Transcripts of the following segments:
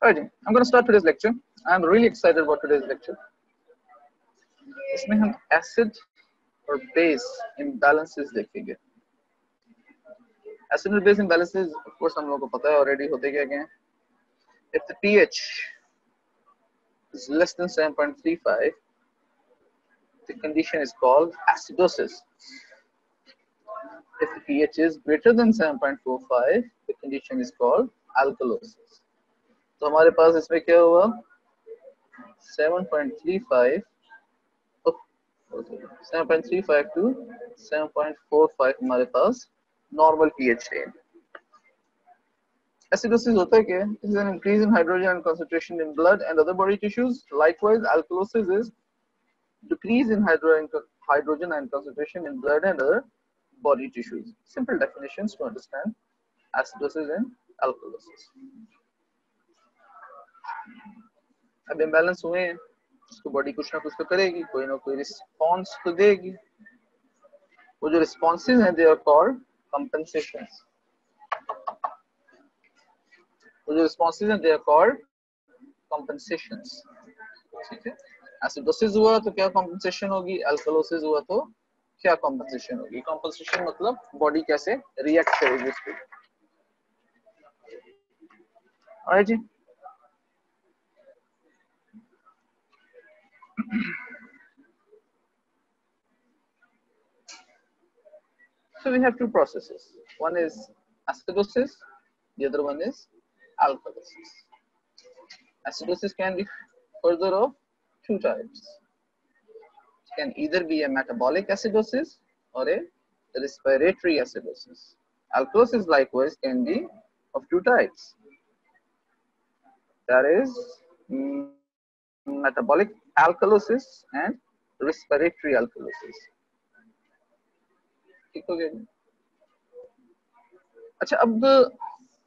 Alright, I'm going to start today's lecture. I'm really excited about today's lecture. इसमें हम acid और base imbalances देखेंगे. Acid और base imbalances, of course, हम लोगों को पता है already होते क्या हैं. If the pH is less than 7.35, the condition is called acidosis. If the pH is greater than 7.45, the condition is called alkalosis. तो हमारे पास इसमें क्या हुआ 7.35 7.35 to 7.45 हमारे पास normal pH range. Acidosis होता है क्या? This is an increase in hydrogen concentration in blood and other body tissues. Likewise, alkalosis is decrease in hydrogen ion concentration in blood and other body tissues. Simple definitions to understand acidosis and alkalosis. अब imbalance हुए हैं, उसको body कुछ ना कुछ तो करेगी, कोई ना कोई रिस्पॉन्स तो देगी. वो जो रिस्पॉन्सेज हैं, दे आर कॉल्ड कंपेंसेशंस. वो जो रिस्पॉन्सेज हैं, दे आर कॉल्ड कंपेंसेशंस. ठीक है. एसिडोसिस हुआ तो क्या कंपेंसेशन होगी, अल्कलोसिस हुआ तो क्या कंपेंसेशन होगी. कंपेंसेशन मतलब बॉडी कैसे रिएक्ट करेगी उस पे. ऑलराइट जी. So we have two processes. One is acidosis, the other one is alkalosis. Acidosis can be further of two types. It can either be a metabolic acidosis or a respiratory acidosis. Alkalosis likewise can be of two types. That is metabolic alkalosis and respiratory alkalosis. ठीक हो गया. अच्छा, अब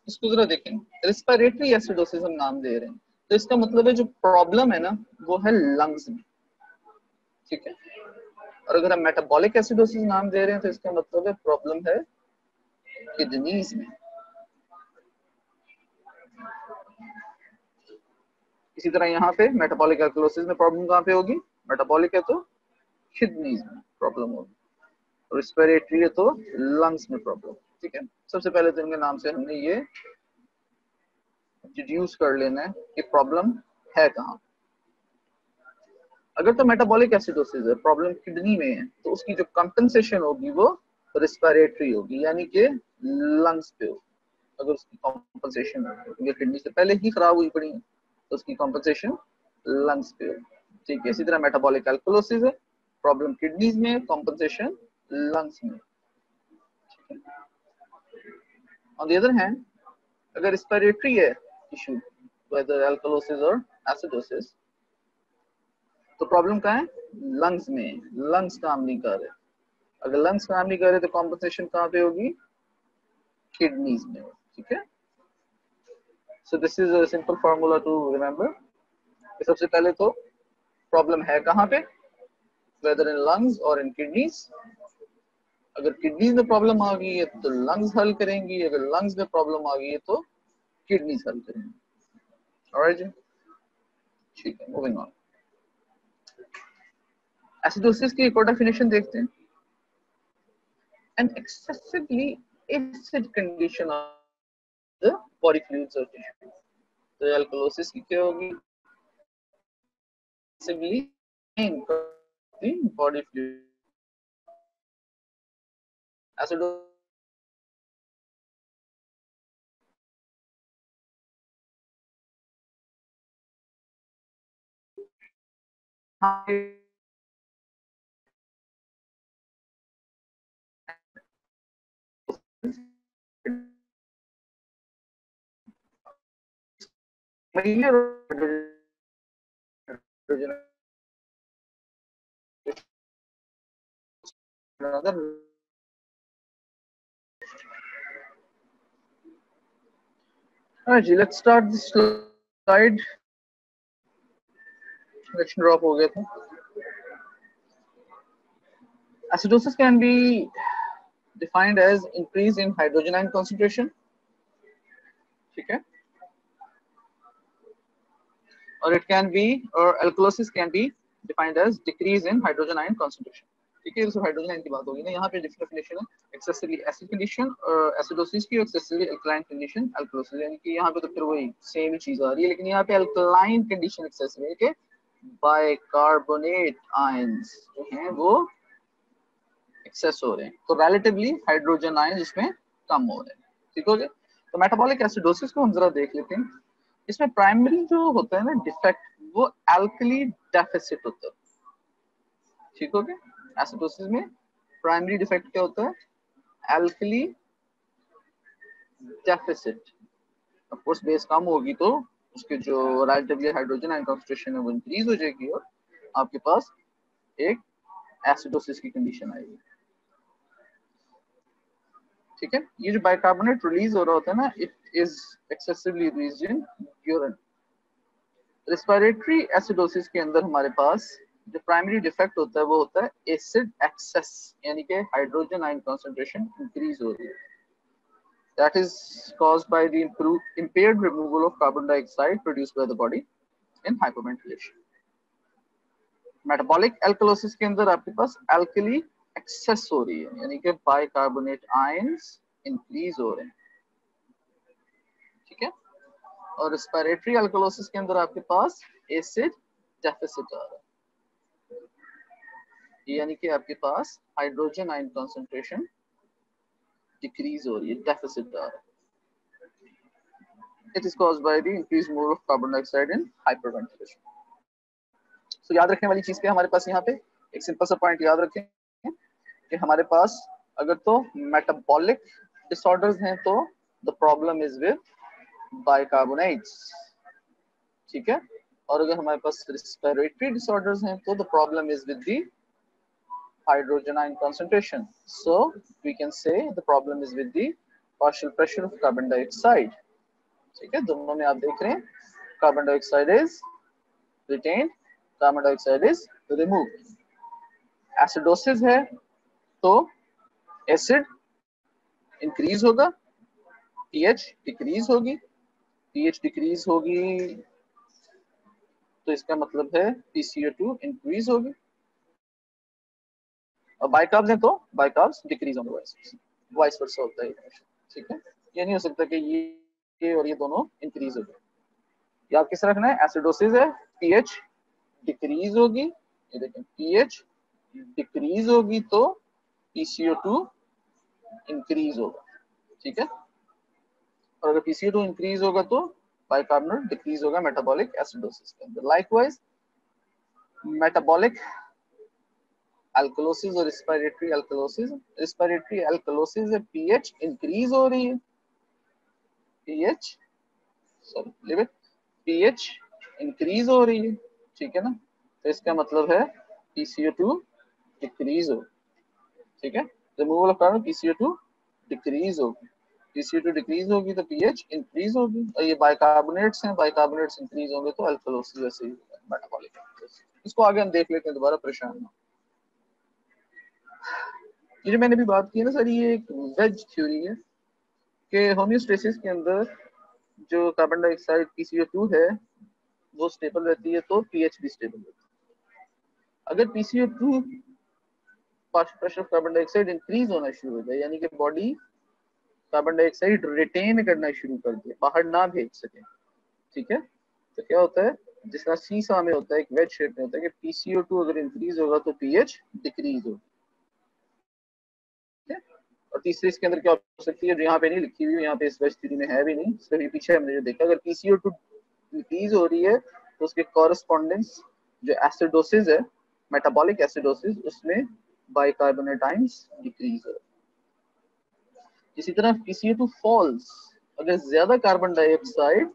इसको जरा देखें. Respiratory acidosis हम नाम दे रहे हैं, तो इसका मतलब है जो प्रॉब्लम है ना वो है लंग्स में. ठीक है. और अगर हम मेटाबॉलिक एसिडोसिस नाम दे रहे हैं तो इसका मतलब है प्रॉब्लम है किडनीज में. इसी तरह यहाँ पे मेटाबॉलिक एल्कलोसिस में प्रॉब्लम कहाँ पे होगी, मेटाबॉलिक है तो किडनीज में प्रॉब्लम होगी, रेस्पिरेटरी है तो लंग्स में प्रॉब्लम. ठीक है. सबसे पहले तो इनके नाम से हमने ये डिड्यूस कर लेना है कि प्रॉब्लम है कहाँ. अगर तो मेटाबॉलिक एसिडोसिस है, प्रॉब्लम किडनी में है, तो उसकी जो कंपनसेशन होगी वो रेस्पिरेटरी होगी, यानी कि लंग्स पे होगी. अगर उसकी कंपनसेशन क्योंकि किडनी से पहले ही खराब हुई पड़ी है तो उसकी कंपनसेशन लंग्स पे होगी. ठीक है. इसी तरह मेटाबॉलिक एल्कलोसिस है, प्रॉब्लम किडनीज में, कंपनसेशन लंग्स में. ऑन द अदर हैंड, अगर रेस्पिरेटरी है इशू, वेदर एल्कलोसिस और एसिडोसिस, तो प्रॉब्लम कहाँ है, लंग्स में. लंग्स काम नहीं कर रहे. अगर लंग्स काम नहीं कर रहे तो कॉम्पनसेशन कहाँ पे होगी, किडनीज में. ठीक है. So this is a simple formula to remember. सबसे पहले तो प्रॉब्लम है कहाँ पे, वेदर इन लंग्स और इन किडनीज. अगर किडनीज में प्रॉब्लम आ गई है तो लंग्स हल करेंगी, अगर लंग्स में प्रॉब्लम आ गई है तो किडनीज हल करेंगी. ऑलराइट जी. ठीक है. Moving on. एसिडोसिस की एक और डेफिनेशन देखते हैं. An excessively acid condition of the body fluids or tissue. तो alkalosis की क्या होगी, excessively in the body fluid. Acidosis another. Alright, let's start this slide. Connection drop हो गया था. Acidosis can be defined as increase in hydrogen ion concentration. ठीक है. और it can be or alkalosis can be defined as decrease in hydrogen ion concentration. ठीक है, तो hydrogen ion की बात होगी ना, यहाँ पे डेफिनेशन है एक्सेसिवली एसिड कंडीशन और एसिडोसिस की, एक्सेसिवली अल्कलाइन कंडीशन अल्कलोसिस, यानी कि यहाँ पे तो फिर वही सेम ही चीज आ रही है, लेकिन यहाँ पे अल्कलाइन कंडीशन एक्सेसिव है कि बाइकार्बोनेट आयंस जो हैं वो एक्सेस हो रहे हैं, तो रिलेटिवली हाइड्रोजन आयन इसमें कम हो रहे हैं। ठीक हो गया। तो मेटाबॉलिक एसिडोसिस को हम जरा देख लेते हैं। इसमें प्राइमरी जो होता है ना डिफेक्ट, वो एल्कली डेफिसिट होता है। ठीक हो गया। एसिडोसिस में प्राइमरी डिफेक्ट क्या होता है? Alkali deficit. Of course base कम होगी तो उसके जो रिलेटिवली हाइड्रोजन आयन कंसंट्रेशन है वो इंक्रीज हो जाएगी और आपके पास एक एसिडोसिस की कंडीशन आएगी। ठीक है, ये जो बाइकार्बोनेट रिलीज हो रहा होता है ना, it is excessively released in urine. Respiratory acidosis के अंदर हमारे पास जो प्राइमरी डिफेक्ट होता है वो होता है एसिड एक्सेस, यानी कि हाइड्रोजन आयन कंसंट्रेशन इंक्रीज हो रही है। That is caused by the impaired removal of carbon dioxide produced by the body in hyperventilation. Metabolic alkalosis के अंदर आपके पास एल्कली एक्सेस हो रही है, यानी कि बाइकार्बोनेट आयंस इंक्रीज हो रहे हैं। ठीक है, और रेस्पिरेटरी अल्कलोसिस के अंदर आपके पास एसिड डेफिसिट आ रहा है, यानी कि आपके पास हाइड्रोजन आयन कंसंट्रेशन डिक्रीज हो रही है, डेफिसिट आ रहा है। It is caused by the increase mole of carbon dioxide in hyperventilation. तो याद रखने वाली चीज क्या है हमारे पास यहाँ पे, एक सिंपल सा पॉइंट याद रखें कि हमारे पास अगर तो मेटाबॉलिक डिसऑर्डर्स हैं तो the problem is with bicarbonates. ठीक है, और अगर हमारे पास रेस्पिरेटरी डिसऑर्डर्स हैं तो the problem is with the hydrogen ion concentration. So we can say the problem is with the partial pressure of carbon dioxide. ठीक है, दोनों में आप देख रहे हैं carbon dioxide is retained, carbon dioxide is removed. Acidosis है तो एसिड इंक्रीज होगा, पीएच डिक्रीज होगी, पीएच डिक्रीज होगी तो इसका मतलब है PCO2 इंक्रीज होगी, और बाइकार्ब्स है तो बाइकार्ब्स डिक्रीज होंगे, वाइस वर्सा होता है। ठीक है, ये नहीं हो सकता कि ये और ये दोनों इंक्रीज हो जाए। याद किस रखना है, एसिडोसिस है, पीएच डिक्रीज होगी, ये देखें पीएच डिक्रीज होगी तो PCO2 इंक्रीज होगा। ठीक है, और अगर PCO2 इंक्रीज होगा तो बाइकार्बोनेट डिक्रीज होगा मेटाबॉलिक एसिडोसिस के अंदर। लाइकवाइज मेटाबॉलिक अल्कलोसिस और रेस्पिरेटरी अल्कलोसिस, रेस्पिरेटरी अल्कलोसिस है पीएच इंक्रीज हो रही है, pH sorry live it, pH increase हो रही है। ठीक है ना, तो इसका मतलब है PCO2 डिक्रीज हो। ठीक है, removal of carbon PCO2 decrease होगी, PCO2 डिक्रीज होगी तो पीएच इंक्रीज होगी, और ये बाइकार्बोनेट्स हैं, बाइकार्बोनेट्स इंक्रीज होंगे तो अल्कलोसिस वैसे ही होगा मेटाबॉलिक। इसको आगे हम देख लेते हैं, दोबारा परेशान ना। ये जो मैंने भी बात की है ना सर, ये एक वेज थ्योरी है कि होम्योस्टेसिस के अंदर जो कार्बन डाइऑक्साइड PCO2 है वो स्टेबल रहती है तो पीएच भी स्टेबल रहती है। अगर PCO2 pressure of carbon dioxide increase होना शुरू हो जाए, यानी कि बॉडी कार्बन डाइऑक्साइड रिटेन करना शुरू कर दे, बाहर ना भेज सके, ठीक है, तो क्या होता है, जिस तरह सीसा में होता है, एक वेज शेप में होता है कि PCO2 अगर इंक्रीज होगा तो पीएच डिक्रीज होगा। और तीसरी इसके अंदर क्या हो सकती है जो यहाँ पे नहीं लिखी हुई, यहाँ पे इस वेज थ्योरी में है भी नहीं, सिर्फ ये पीछे हमने जो देखा, अगर PCO2 इंक्रीज हो रही है तो उसके कॉरेस्पॉन्डेंस जो एसिडोसिस है, मेटाबॉलिक एसिडोसिस, उसमें बाइकार्बोनेट आयंस डिक्रीज हो। इसी तरह PCO2 फॉल्स, अगर ज्यादा कार्बन डाइऑक्साइड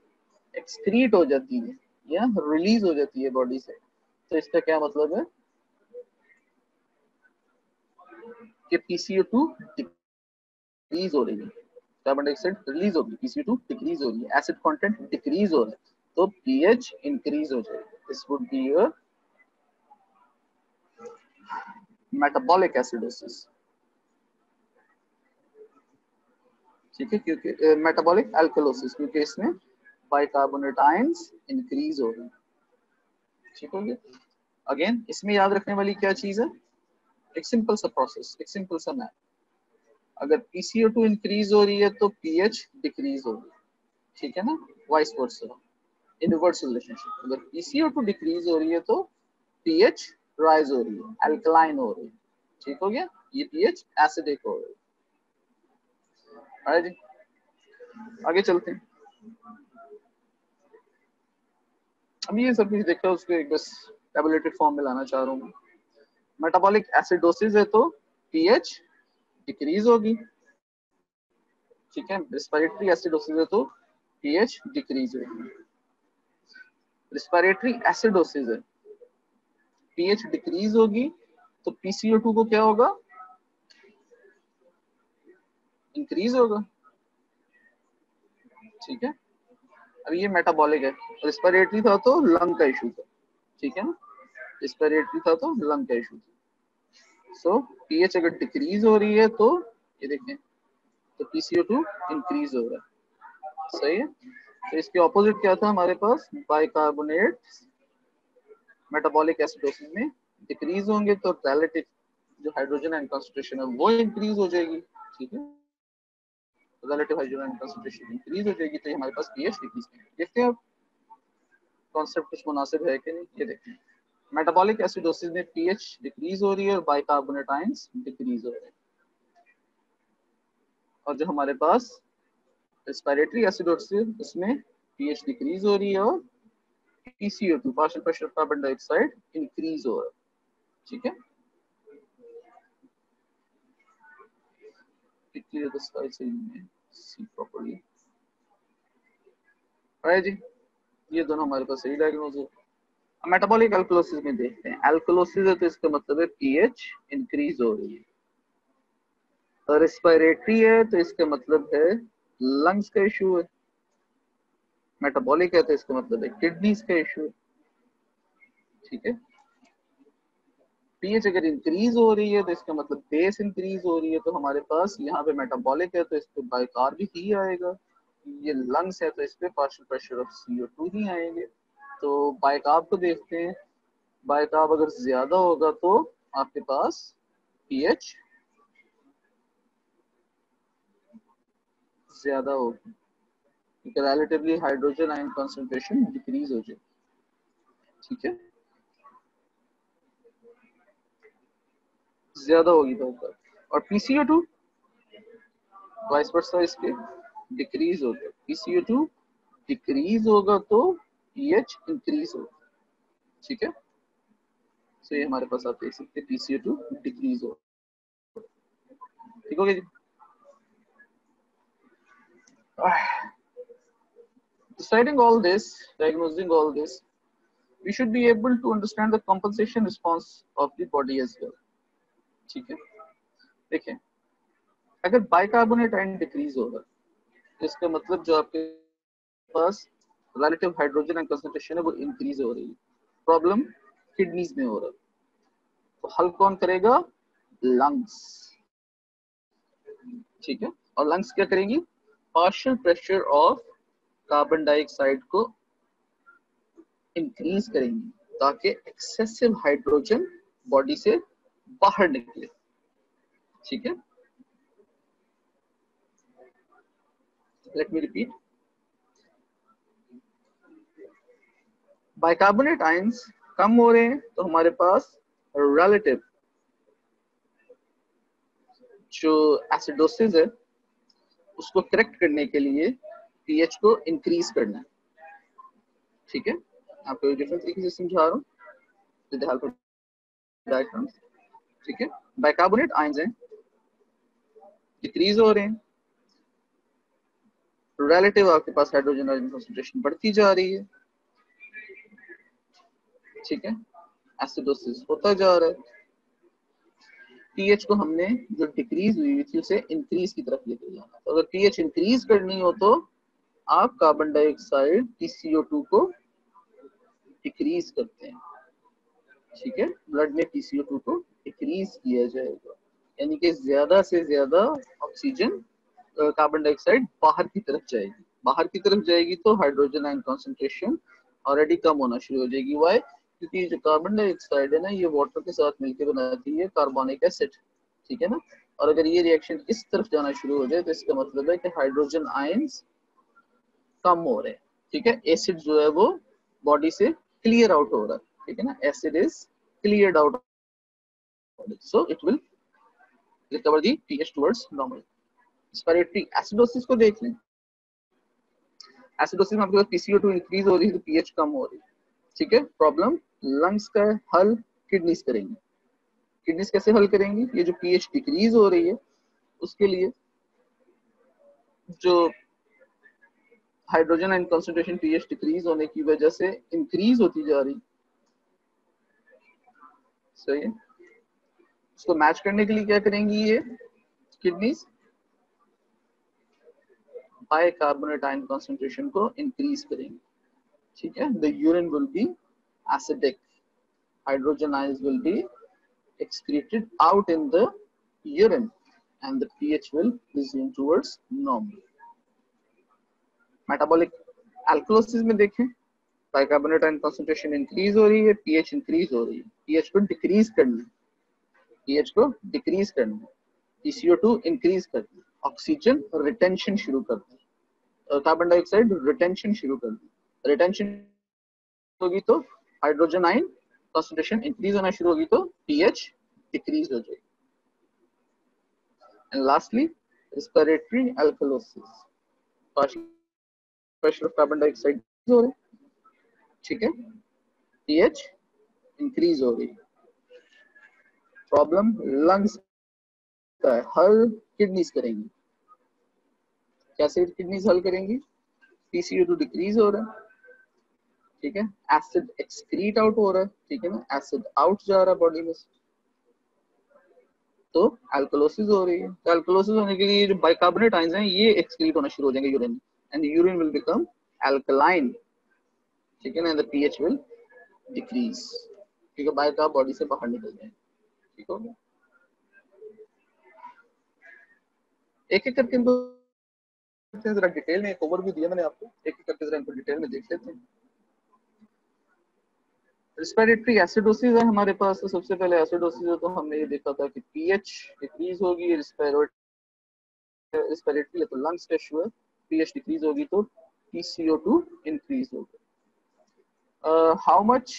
एक्सक्रीट हो जाती है या रिलीज हो जाती है बॉडी से, तो इसका क्या मतलब है कि PCO2 डिक्रीज हो रही है, कार्बन डाइऑक्साइड रिलीज होगी, PCO2 डिक्रीज हो रही है, एसिड कंटेंट डिक्रीज हो रहा है तो पीएच इंक्रीज हो जाएगा। This would be your metabolic acidosis. ठीक है, क्योंकि मेटाबॉलिक अल्कलोसिस, क्योंकि इसमें बाइकार्बोनेट आयंस इंक्रीज हो रहे हैं। ठीक हो गया। अगेन इसमें याद रखने वाली क्या चीज है, एक सिंपल सा प्रोसेस, एक सिंपल सा मैथ। अगर PCO2 इंक्रीज हो रही है तो pH डिक्रीज होगी, ठीक है ना, वाइस वर्सा, इनवर्स रिलेशनशिप। अगर PCO2 डिक्रीज हो रही है तो pH राइज हो रही है, अल्कलाइन हो रही है, ठीक हो गया। ये pH एसिडिक हो रही है जी। आगे चलते हैं। अभी ये सब कुछ देखा, उसको एक बस टेबुलेटेड फॉर्म में लाना चाह रहा हूँ। मेटाबॉलिक एसिडोसिस है तो pH डिक्रीज होगी, ठीक है। रेस्पिरेटरी एसिडोसिस है तो pH डिक्रीज होगी। रेस्पिरेटरी एसिडोसिस है, pH डिक्रीज होगी, तो PCO2 को क्या होगा, इंक्रीज होगा, ठीक है। अब ये मेटाबॉलिक है, रेस्पिरेटरी था तो लंग का इशू था, ठीक है ना, रेस्पिरेटरी था तो लंग का इशू था। सो pH अगर डिक्रीज हो रही है तो ये देखें, तो PCO2 इंक्रीज हो रहा है, सही है। तो इसके ऑपोजिट क्या था हमारे पास, बाइकार्बोनेट मेटाबॉलिक एसिडोसिस में डिक्रीज होंगे तो रिलेटिव जो हाइड्रोजन आयन कंसंट्रेशन है वो इंक्रीज हो जाएगी, ठीक है। Relative hydrogen ion concentration increase हो जाएगी तो हमारे पास pH डिक्रीज करेंगे। देखते हैं अब कॉन्सेप्ट कुछ मुनासिब है कि नहीं, ये देखते हैं। मेटाबॉलिक एसिडोसिस में pH डिक्रीज हो रही है और बाइकार्बोनेट आयंस डिक्रीज हो रहे हैं। और जो हमारे पास रेस्पिरेटरी एसिडोसिस, उसमें pH डिक्रीज हो रही है और PCO2 partial pressure carbon dioxide increase हो रहा है, ठीक है। क्लियर द स्लाइड सही है, सी प्रॉपर्ली, राइट जी। ये दोनों हमारे पास सही डायग्नोज है। मेटाबॉलिक अल्कलोसिस में देखते हैं, अल्कलोसिस है तो इसका मतलब है pH इंक्रीज हो रही है। और रेस्पिरेटरी है तो इसका मतलब है लंग्स का इशू है। मेटाबॉलिक है तो इसका मतलब है किडनीज का इशू है, ठीक है। pH अगर इंक्रीज हो रही है तो इसका मतलब बेस इंक्रीज हो रही है, तो हमारे पास यहाँ पे मेटाबॉलिक है तो इस पे बाइकार्ब ही आएगा। ये लंग्स है तो इस पे पार्शियल प्रेशर ऑफ CO2 ही आएंगे। तो बाइकार्ब को देखते हैं, बाइकार्ब अगर ज्यादा होगा तो आपके पास pH ज्यादा होगी, क्योंकि relatively hydrogen ion concentration decrease हो जाए, ठीक है, ज्यादा होगी तो ऊपर। और PCO2 वाइस वर्सा इसके डिक्रीज हो गया, PCO2 डिक्रीज होगा तो pH इंक्रीज होगा, ठीक है। तो ये हमारे पास आप देख सकते हैं PCO2 डिक्रीज हो, ठीक हो गया जी। Deciding all this, diagnosing all this, we should be able to understand the compensation response of the body as well, ठीक है। देखिए, अगर बाइकार्बोनेट आयन डिक्रीज होगा तो इसका मतलब जो आपके पास रिलेटिव हाइड्रोजन आयन कंसंट्रेशन है वो इंक्रीज हो रही है। प्रॉब्लम किडनीज में हो रहा है, तो हल कौन करेगा, लंग्स, ठीक है। और लंग्स क्या करेंगी, partial pressure of carbon dioxide को इंक्रीज करेंगी ताकि एक्सेसिव हाइड्रोजन बॉडी से बाहर निकले, ठीक है। Let me repeat, bicarbonate ions कम हो रहे हैं तो हमारे पास रिलेटिव जो एसिडोसिस है उसको करेक्ट करने के लिए pH को इंक्रीज करना है, ठीक है। आपको डिफरेंट तरीके से समझा रहा हूँ with the help of diagrams, ठीक है। बाइकार्बोनेट आयंस हैं डिक्रीज हो रहे हैं, रिलेटिव आपके पास हाइड्रोजन आयन कंसंट्रेशन बढ़ती जा रही है, ठीक है। एसिडोसिस होता जा रहा है, pH को हमने जो डिक्रीज हुई थी उसे इंक्रीज की तरफ लेके जाना। तो अगर pH इंक्रीज करनी हो तो आप कार्बन डाइऑक्साइड PCO2 को डिक्रीज करते हैं, ठीक है। ब्लड में PCO2 को डिक्रीज किया जाएगा, यानी कि ज्यादा से ज्यादा ऑक्सीजन कार्बन डाइऑक्साइड बाहर की तरफ जाएगी। बाहर की तरफ जाएगी तो हाइड्रोजन आयन कॉन्सेंट्रेशन ऑलरेडी कम होना शुरू हो जाएगी। वाई, क्योंकि जो कार्बन डाइऑक्साइड है ना ये वाटर के साथ मिलकर बनाती है कार्बोनिक एसिड, ठीक है ना। और अगर ये रिएक्शन इस तरफ जाना शुरू हो जाए तो इसका मतलब है कि हाइड्रोजन आयंस कम हो रहे हैं, ठीक है। एसिड जो है वो बॉडी से क्लियर आउट हो रहा है, ठीक है ना। Acid is cleared out, so it will recover the pH towards normal. Respiratory acidosis को देख लें। एसिडोसिस में आपके पास PCO2 इंक्रीज हो रही है तो पीएच कम हो रही है, ठीक है। प्रॉब्लम लंग्स का हल किडनीज करेंगे। किडनीज कैसे हल करेंगी? ये जो पीएच डिक्रीज हो रही है उसके लिए जो hydrogen ion concentration pH decrease होने की वजह से इंक्रीज होती जा रही, सही है। उसको मैच करने के लिए क्या करेंगी ये किडनीज? बाइकार्बोनेट आयन कंसंट्रेशन को इंक्रीज करेंगे, ठीक है। The urine will be acidic, hydrogen ions will be excreted out in the urine and the pH will resume towards normal. Metabolic alkalosis में देखें, बाइकार्बोनेट आयन कंसंट्रेशन इंक्रीज हो रही है, pH increase हो रही है। पीएच को डिक्रीज करना है, पीएच को डिक्रीज करना है, PCO2 इंक्रीज करना है, ऑक्सीजन रिटेंशन शुरू करना है, कार्बन डाइऑक्साइड रिटेंशन शुरू करना है। रिटेंशन होगी तो हाइड्रोजन आयन कंसंट्रेशन इंक्रीज होना शुरू होगी तो पीएच डिक्रीज हो जाएगी। And lastly respiratory alkalosis, pressure of carbon dioxide हो रहा है, ठीक है, पीएच इंक्रीज हो रही है। प्रॉब्लम लंग्स का है, हल किडनीज करेंगी। कैसे किडनीज हल करेंगी? PCO2 डिक्रीज हो रहा है, ठीक है, एसिड एक्सक्रीट आउट हो रहा है, ठीक है ना, एसिड आउट जा रहा है बॉडी में से, तो अल्कलोसिस हो रही है। तो अल्कलोसिस होने के लिए जो बाइकार्बोनेट आयंस हैं ये एक्सक्रीट होना शुरू हो जाएंगे urine, and urine will become alkaline, ठीक है ना, द पीएच विल डिक्रीज, ठीक है, बाइकार्ब बॉडी से बाहर निकल जाएंगे, ठीक हो गया। एक एक करके इनको जरा डिटेल में, एक ओवरव्यू दिया मैंने आपको, एक एक करके जरा इनको डिटेल में देख लेते हैं। रेस्पिरेटरी एसिडोसिस है हमारे पास। तो सबसे पहले एसिडोसिस है तो हमने ये देखा था कि पीएच डिक्रीज होगी, रेस्पिरेटरी तो लंग्स का इशू है, पीएच डिक्रीज होगी तो PCO2 इंक्रीज होगा। How much?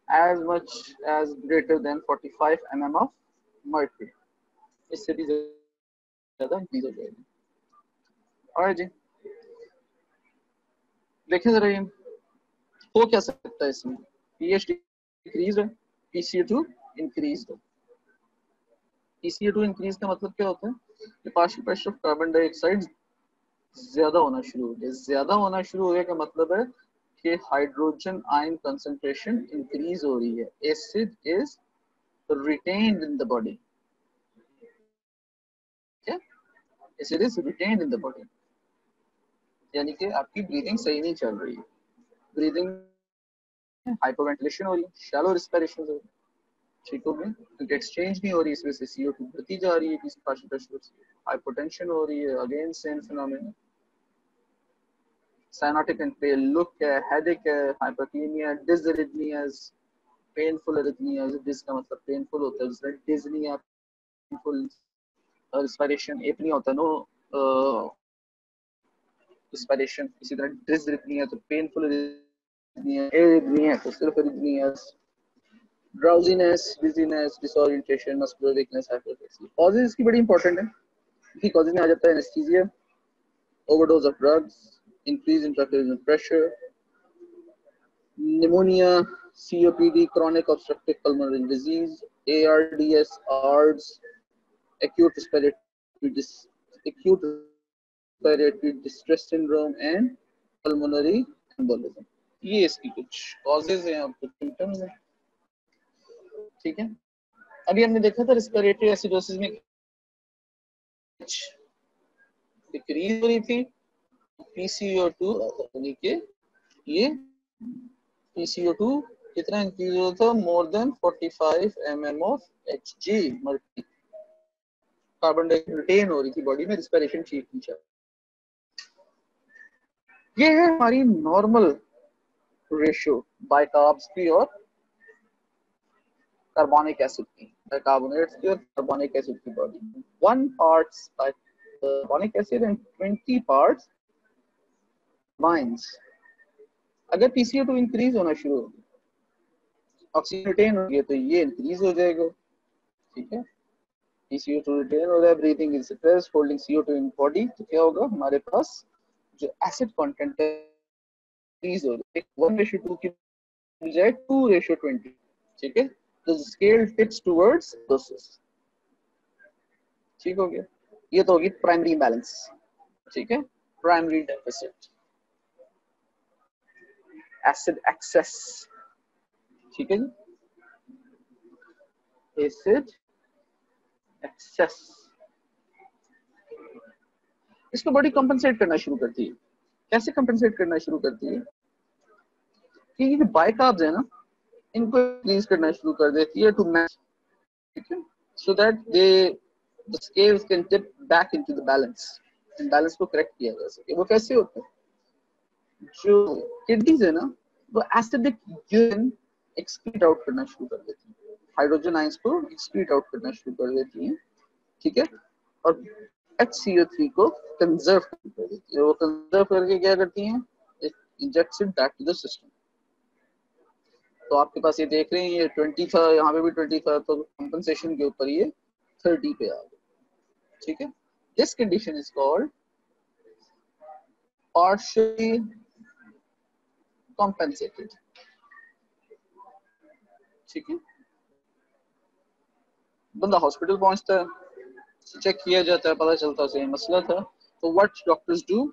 as much as greater than 45 mm of mercury, इससे भी ज्यादा इंक्रीज हो जाएगी। और जी देखें जरा ये हो क्या सकता है इसमें? पीएच डिक्रीज है, PCO2 इंक्रीज है। PCO2 इंक्रीज का मतलब क्या होता है कि partial pressure of carbon dioxide ज्यादा होना शुरू हो गया। ज्यादा होना शुरू हो गया का मतलब है कि हाइड्रोजन आयन कंसंट्रेशन इंक्रीज हो रही है, acid is retained in the body, क्या? Acid is retained in the body, यानी कि आपकी ब्रीदिंग सही नहीं चल रही है, ब्रीदिंग हाइपोवेंटिलेशन हो रही है, शैलो रेस्पिरेशन हो रही है, ठीक हो गया, क्योंकि एक्सचेंज नहीं हो रही, इस वजह से CO2 बढ़ती जा रही है, पार्शियल प्रेशर से हाइपोटेंशन हो रही है, again same phenomena. Cyanotic and pale look है, हेडेक है, हाइपोक्लेमिया, डिसरिथमियाज, पेनफुल अरिथमियाज, डिस का मतलब पेनफुल होता है, जिसमें डिजनिया, पेनफुल रेस्पिरेशन, एपनी होता है, नो रेस्पिरेशन, इसी तरह डिसरिथमिया तो पेनफुल अरिथमिया, एरिथमिया तो सिर्फ अरिथमियाज, drowsiness, dizziness, disorientation, muscular weakness, hypertensive. Causes इसकी बड़ी इंपॉर्टेंट है। इसकी कॉजेज में आ जाता है anaesthesia, overdose of drugs, increase intracranial pressure, pneumonia, COPD, chronic obstructive pulmonary disease, ARDS, ARDS, acute respiratory distress syndrome and pulmonary embolism। ये इसकी कुछ कॉजेज हैं, आपको सिम्टम्स हैं, ठीक है। अभी हमने देखा था रेस्पिरेटरी एसिडोसिस में डिक्रीज हो रही थी, PCO2 यानी कि ये PCO2 कितना इंक्रीज हुआ था? More than 45 mm of Hg mercury. Carbon dioxide retain हो रही थी बॉडी में, रेस्पिरेशन ठीक नहीं चल। ये है हमारी नॉर्मल रेशियो बाइकार्ब्स की और कार्बोनिक एसिड की, बाइकार्बोनेट्स की और कार्बोनिक एसिड की body, 1 parts carbonic acid and 20 parts mines. अगर PCO2 इंक्रीज होना शुरू हो, ऑक्सीजन रिटेन हो गया तो ये इंक्रीज हो जाएगा, ठीक है। PCO2 रिटेन हो रहा है, breathing is stress, holding CO2 in body, तो क्या होगा हमारे पास जो एसिड कंटेंट है इंक्रीज हो जाएगा, 1:2 की बजाय 2:20, ठीक है। तो स्केल टिप्स टुवर्ड्स डोसेस, ठीक हो गया। ये तो होगी प्राइमरी इम्बैलेंस, ठीक है, प्राइमरी डेफिसिट, एसिड एक्सेस, ठीक है जी, एसिड एक्सेस। इसको बॉडी कंपनसेट करना शुरू करती है। कैसे कंपनसेट करना शुरू करती है कि ये बाइकार्ब्स है ना, इनको इंक्रीज करना शुरू कर देती है टू मैच, ठीक है, so that they the scales can tip back into the balance, balance को करेक्ट किया जा सके। वो कैसे होता है, जो किडनीज है ना वो एसिडिक यूरिन एक्सक्रीट आउट करना शुरू कर देती है, हाइड्रोजन आयंस को एक्सक्रीट आउट करना शुरू कर देती है, ठीक है, और HCO3 को कंजर्व कर देती है। वो कंजर्व करके क्या करती हैं, injects it back to the system. तो आपके पास ये देख रहे हैं ये 20 था, यहाँ पे भी 20 था, तो कंपनसेशन के ऊपर ये 30 पे आ गया, ठीक है। This condition is called partially compensated, ठीक है। बंदा हॉस्पिटल पहुंचता है, चेक किया जाता है, पता चलता है उसे मसला था, तो what doctors do,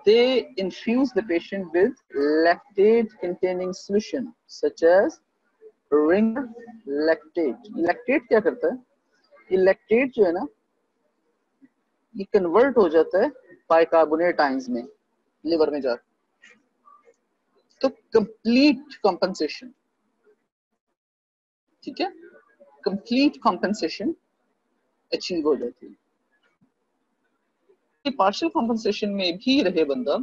they infuse the patient with lactate containing solution such as ringer lactate। lactate क्या करता है, ये lactate जो है ना ये कन्वर्ट हो जाता है बाइकार्बोनेट आयंस में लिवर में जाकर, तो कंप्लीट कंपनसेशन, ठीक है, कंप्लीट कंपनसेशन अचीव हो जाती है। पार्शियल कंपनसेशन में भी रहे बंदा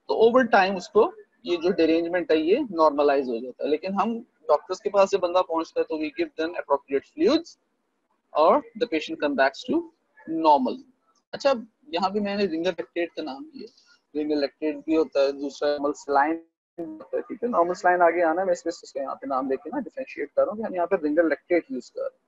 तो ओवर टाइम उसको ये जो डिरेंजमेंट है ये नॉर्मलाइज हो जाता है। लेकिन हम डॉक्टर्स के पास से बंदा पहुंचता है तो we give them appropriate fluids और the patient come backs to normal. अच्छा, यहाँ भी मैंने रिंगर लैक्टेट का नाम लिया, रिंगर लैक्टेट भी होता है, दूसरा नॉर्मल सलाइन होता है, ठीक है। नॉर्मल सलाइन आगे आना, मैं इसका यहाँ पे नाम लेके ना डिफरेंशिएट कर रहा हूँ कि हम यहाँ पे रिंगर लैक्टेट यूज कर रहे हैं।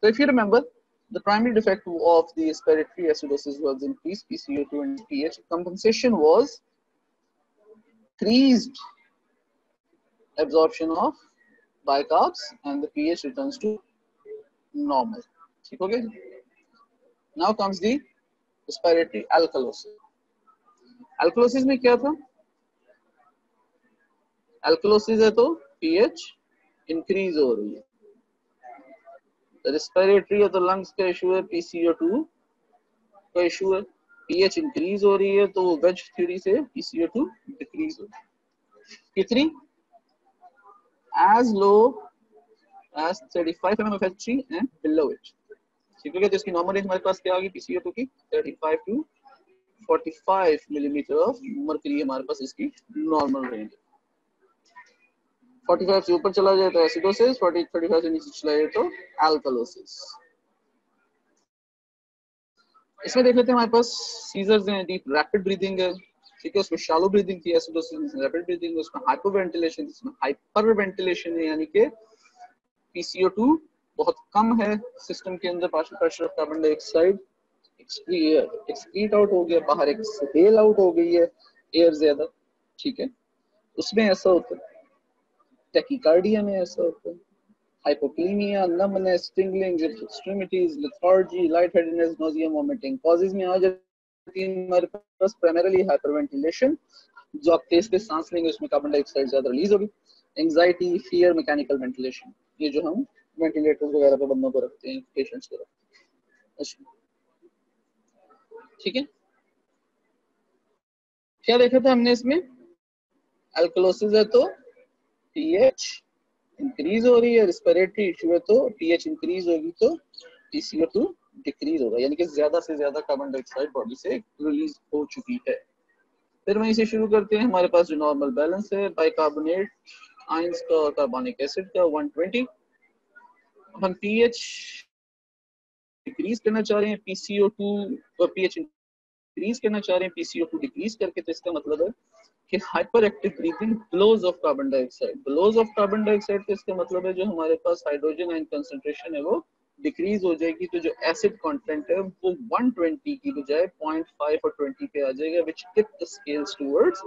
So if you remember, the primary defect of the respiratory acidosis was increased PCO2 and pH. Compensation was increased absorption of bicarbs and the pH returns to normal. Okay. Now comes the respiratory alkalosis. Alkalosis में क्या था? Alkalosis है तो pH increase हो रही है। Respiratory है तो लंग्स का इशू है, PCO2 का इशू है, pH इंक्रीज हो रही है तो वेज थ्योरी से PCO2 डिक्रीज हो रही है। कितनी? as low as 35 mm of Hg and below it, ठीक है। तो इसकी नॉर्मल रेंज हमारे पास क्या होगी PCO2 की, 35 to 45 मिलीमीटर ऑफ मर्करी हमारे पास इसकी नॉर्मल रेंज। 45 से ऊपर चला जाए तो एसिडोसिस, 35 से नीचे चला जाए तो अल्कलोसिस। इसमें देख लेते हैं हमारे पास सीजर्स हैं, डीप रैपिड ब्रीदिंग है, ठीक है, उसमें शैलो ब्रीदिंग थी, एसिडोसिस में रैपिड ब्रीदिंग है, उसमें हाइपोवेंटिलेशन, इसमें हाइपर वेंटिलेशन है, यानी कि PCO2 बहुत कम है सिस्टम के अंदर, partial pressure of carbon dioxide excrete out हो गया, बाहर एक्सहेल आउट हो गई है एयर ज्यादा, ठीक है, उसमें ऐसा होता है। टैकीकार्डिया में ऐसा होता है, hypokalemia, numbness, tingling, extremities, lethargy, lightheadedness, nausea, vomiting. Causes में आ जाती है हमारे पास प्राइमरीली हाइपरवेंटिलेशन, जो आप तेज तेज सांस लेंगे उसमें कार्बन डाइऑक्साइड ज्यादा रिलीज होगी, एंजाइटी, फियर, मैकेनिकल वेंटिलेशन, ये जो हम वेंटिलेटर्स वगैरह पे बंदों को रखते हैं, पेशेंट्स को रखते हैं, ठीक है। क्या देखा था हमने इसमें, अल्कलोसिस है तो पीएच इंक्रीज हो रही है, रेस्पिरेटरी इशू है तो पीएच इंक्रीज होगी तो PCO2 डिक्रीज होगा, यानी कि ज्यादा से ज्यादा कार्बन डाइऑक्साइड बॉडी से रिलीज हो चुकी है। फिर वहीं से शुरू करते हैं। हमारे पास जो नॉर्मल बैलेंस है बाइकार्बोनेट आयंस का और कार्बोनिक एसिड का 120। अब हम पीएच डिक्रीज करना चाह रहे हैं, PCO2 और पीएच इंक्रीज करना चाह रहे हैं, PCO2 डिक्रीज करके। तो इसका मतलब है कि hyper active breathing blows off carbon dioxide, blows off carbon dioxide. तो इसका मतलब है जो हमारे पास हाइड्रोजन आयन कंसंट्रेशन है वो डिक्रीज हो जाएगी। तो जो एसिड कंटेंट है वो 120 की बजाय 0.5 और 20 पे आ जाएगा, which tip the scales towards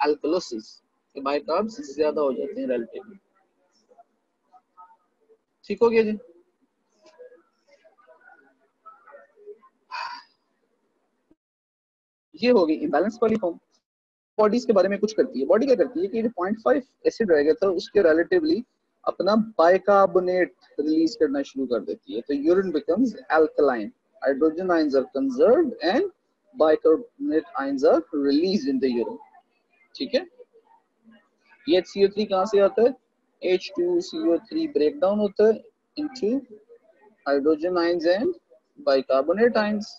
alkalosis. Bicarbs ज्यादा हो जाते हैं रिलेटिवली। ठीक हो गया जी। ये होगी इम्बैलेंस वाली फॉर्म। बॉडीज के बारे में कुछ करती है। बॉडी क्या करती है कि 0.5 एसिड रहेगा तो उसके रिलेटिवली अपना बाइकार्बोनेट रिलीज करना शुरू कर देती है। तो urine becomes alkaline, hydrogen ions are conserved and bicarbonate ions are released in the urine. ठीक है। ये HCO3 कहां से आता है? H2CO3 ब्रेक डाउन होता है into hydrogen ions and bicarbonate ions.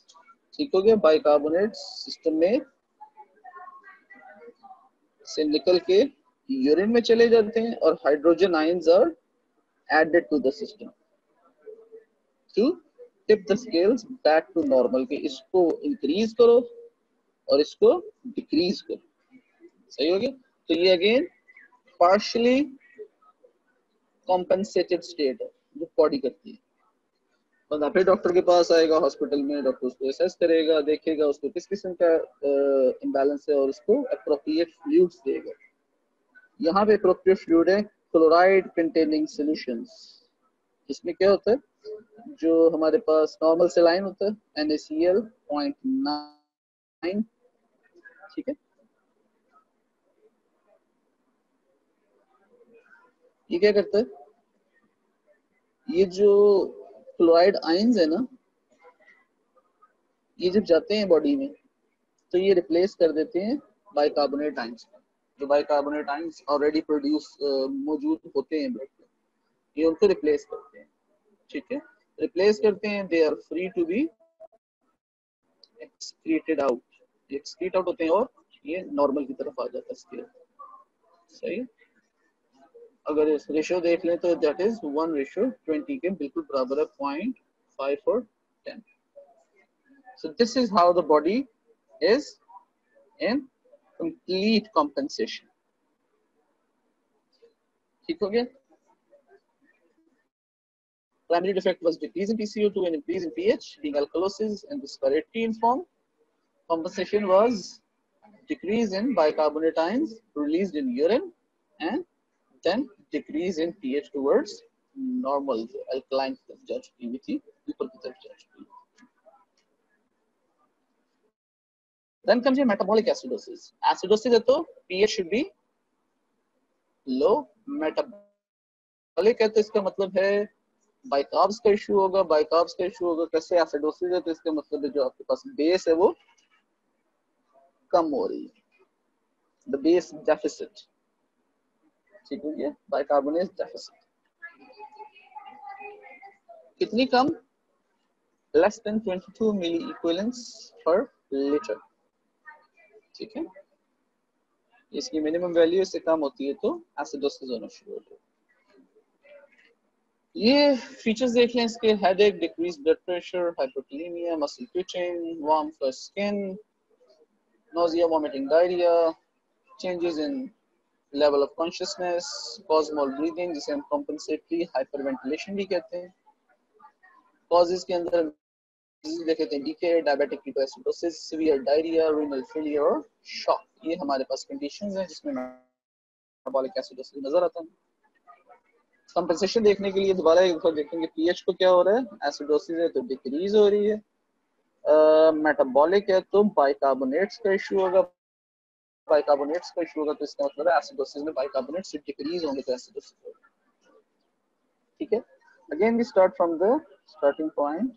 ठीक हो गया। बाइकार्बोनेट सिस्टम में से निकल के यूरिन में चले जाते हैं और hydrogen ions are added to the system to tip the scales back to normal, के इसको इंक्रीज करो और इसको डिक्रीज करो। सही हो गया। तो ये अगेन पार्शियली कॉम्पेंसेटेड स्टेट है जो बॉडी करती है। बंदा फिर डॉक्टर के पास आएगा हॉस्पिटल में, डॉक्टर उसको असेस करेगा, देखेगा उसको किस किस्म का इम्बैलेंस है और उसको अप्रोप्रिएट फ्लूइड्स देगा। यहाँ पे अप्रोप्रिएट फ्लूइड है क्लोराइड कंटेनिंग सॉल्यूशंस। इसमें क्या होता है, जो हमारे पास नॉर्मल सेलाइन होता है NaCl 0.9। ठीक है। ये क्या करता है, ये जो क्लोराइड आयंस है ना, ये जब जाते हैं बॉडी में तो ये रिप्लेस कर देते हैं बाइकार्बोनेट आयंस। जो बाइकार्बोनेट आयंस ऑलरेडी प्रोड्यूस मौजूद होते हैं ब्लड में, ये उनको रिप्लेस करते हैं। ठीक है। रिप्लेस करते हैं, they are free to be excreted out, excrete out होते हैं और ये नॉर्मल की तरफ आ जाता है स्केल। सही। अगर इस रेशियो देख लें तो दैट इज 1:20 के बिल्कुल बराबर है 0.5 और 10। So this is how the body is in complete compensation. ठीक हो गया। Primary defect was decrease in PCO2 and increase in pH, being alkalosis and respiratory in form. Compensation was decrease in bicarbonate ions released in urine and then decrease in pH towards normal, alkaline की तरफ जा चुकी हुई थी, ऊपर की तरफ जा चुकी है। Then comes your metabolic acidosis. Acidosis है तो pH should be low. Metabolic है तो इसका मतलब है बाइकार्ब्स का इशू होगा। बाइकार्ब्स का इशू होगा कैसे? एसिडोसिस है तो इसका मतलब है जो आपके पास बेस है वो कम हो रही है, द बेस डेफिसिट। ठीक हो गया। बाइकार्बोनेट डेफिसिट कितनी कम? लेस देन 22 मिली इक्विवेलेंट्स पर लीटर। ठीक है। इसकी मिनिमम वैल्यू इससे कम होती है तो एसिडोसिस होना शुरू हो जाता है। ये फीचर्स देख लें इसके, headache, decrease blood pressure, hypokalemia, muscle twitching, warm flush skin, nausea, vomiting, diarrhea, changes in level of consciousness, cosmal breathing जिसे हम compensatory hyperventilation भी कहते हैं। causes के अंदर देखे थे DK, diabetic ketoacidosis, severe diarrhea, renal failure और shock। ये हमारे पास कंडीशंस हैं जिसमें metabolic acidosis नजर आता है। कंपनसेशन देखने के लिए दोबारा एक बार देखेंगे पीएच को क्या हो रहा है। एसिडोसिस है तो डिक्रीज हो रही है, मेटाबॉलिक है तो बाइकार्बोनेट्स का इशू होगा। बाइकार्बोनेट्स का इशू होगा तो इसका मतलब है एसिडोसिस में बाइकार्बोनेट्स डिक्रीज होंगे तो एसिडोसिस होगा। ठीक है। Again we start from the starting point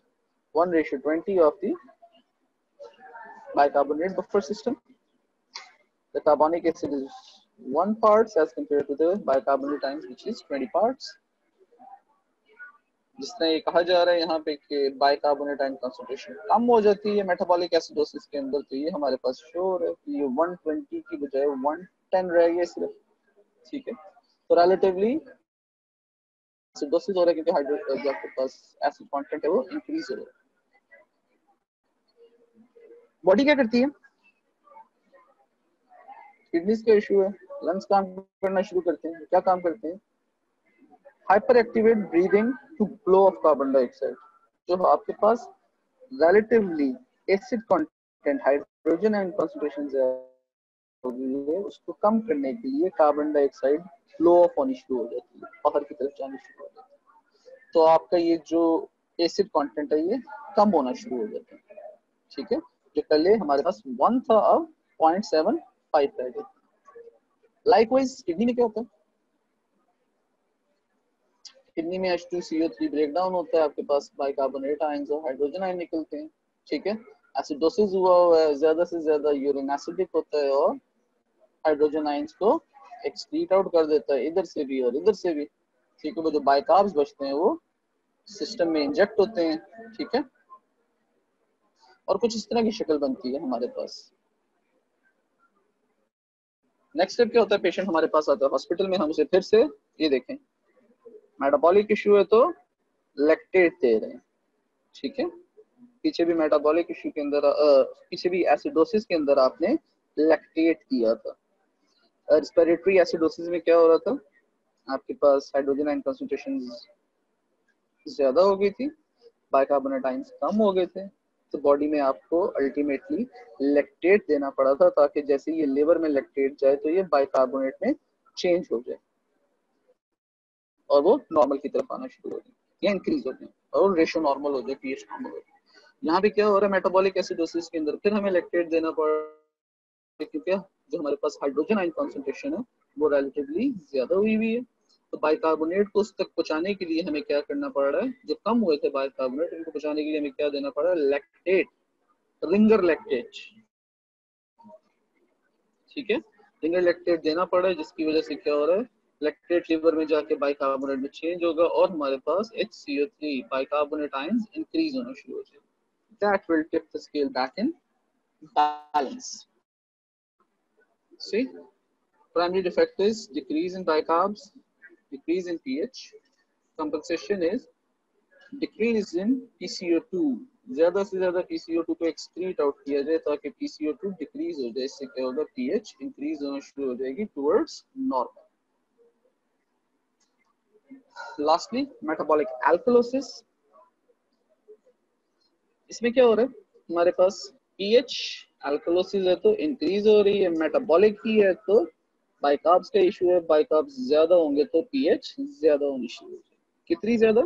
1:20 of the bicarbonate buffer system. The carbonic acid is 1 parts as compared to the bicarbonate ions which is 20 parts. जिस तरह ये कहा जा रहा है यहाँ पे कि बाइकार्बोनेट आयन कंसंट्रेशन कम हो जाती है मेटाबॉलिक एसिडोसिस के अंदर, तो ये हमारे पास श्योर है कि ये 120 की बजाय 110 रह गया सिर्फ। ठीक है, तो रिलेटिवली एसिडोसिस हो रहा है क्योंकि हाइड्रो जो आपके पास एसिड कंटेंट है वो इंक्रीज हो रहा है। बॉडी क्या करती है? किडनीज का इशू है, लंग्स काम करना शुरू करते हैं। क्या काम करते हैं? Hyper activate breathing to blow off carbon dioxide. जो आपके पास relatively acid content hydrogen and concentration होगी है, उसको कम करने के लिए कार्बन डाइऑक्साइड फ्लो ऑफ होनी शुरू हो जाती है, बाहर की तरफ जानी शुरू हो जाती है। तो आपका ये जो एसिड कंटेंट है ये कम होना शुरू हो जाता है। ठीक है, जो पहले हमारे पास 1 था अब 0.75 रह गया। लाइकवाइज किडनी में क्या होता है? किडनी में H2CO3 ब्रेक डाउन होता है, आपके पास बाइकार्बोनेट आयंस और हाइड्रोजन आयन निकलते हैं। ठीक है, एसिडोसिस हुआ है, ज्यादा से ज्यादा यूरिन एसिडिक होता है और हाइड्रोजन आयंस को एक्सक्रीट आउट कर देता है, इधर से भी और इधर से भी। ठीक है, वो जो बाइकार्ब्स बचते हैं वो सिस्टम में इंजेक्ट होते हैं। ठीक है, और कुछ इस तरह की शक्ल बनती है हमारे पास। नेक्स्ट स्टेप क्या होता है? पेशेंट हमारे पास आता है हॉस्पिटल में, हम उसे फिर से ये देखें मेटाबॉलिक इशू है तो लैक्टेट दे रहे हैं। ठीक है, पीछे भी मेटाबॉलिक इशू के अंदर पीछे भी एसिडोसिस के अंदर आपने लैक्टेट दिया था। रेस्पिरेटरी एसिडोसिस में क्या हो रहा था? आपके पास हाइड्रोजन आयन कंसंट्रेशन ज्यादा हो गई थी, बाइकार्बोनेट आयंस कम हो गए थे, तो बॉडी में आपको अल्टीमेटली लैक्टेट देना पड़ा था ताकि जैसे ये लिवर में लैक्टेट जाए तो ये बाइकार्बोनेट में चेंज हो जाए और वो नॉर्मल की तरफ आना शुरू हो जाए या इंक्रीज हो जाए और रेशियो नॉर्मल हो जाए, पीएच नॉर्मल हो जाए। यहाँ पे क्या हो रहा है? मेटाबॉलिक एसिडोसिस के अंदर फिर हमें लैक्टेट देना पड़ रहा है क्योंकि जो हमारे पास हाइड्रोजन आयन कॉन्सेंट्रेशन है वो रिलेटिवली ज्यादा हुई हुई है। तो बाइकार्बोनेट को उस तक पहुंचाने के लिए हमें क्या करना पड़ रहा है? जो कम हुए थे बाइकार्बोनेट उनको पहुंचाने के लिए हमें क्या देना पड़ रहा है? Lactate, ringer lactate. ठीक है, रिंगर लैक्टेट देना पड़ रहा है जिसकी वजह से क्या हो रहा है? लैक्टेट लिवर में जाके बाइकार्बोनेट में चेंज होगा और हमारे पास HCO3 बाइकार्बोनेट आयंस इंक्रीज होना शुरू हो जाएगा। That will tip the scale back in balance. See, primary defect is decrease in bicarbs, decrease in pH. Compensation is decrease in PCO2, ज्यादा से ज्यादा PCO2 को एक्सक्रीट आउट किया जाए ताकि PCO2 डिक्रीज हो जाए। इससे क्या होगा? पीएच इंक्रीज होना शुरू हो जाएगी towards normal. Lastly metabolic alkalosis. इसमें क्या हो रहा है? हमारे पास पीएच एल्कलोसिस है तो इंक्रीज हो रही है, मेटाबॉलिक ही है तो बाइकार्ब्स का इशू है, बाइकार्ब्स ज्यादा होंगे तो पीएच ज्यादा होनी शुरू हो जाएगी। कितनी ज्यादा?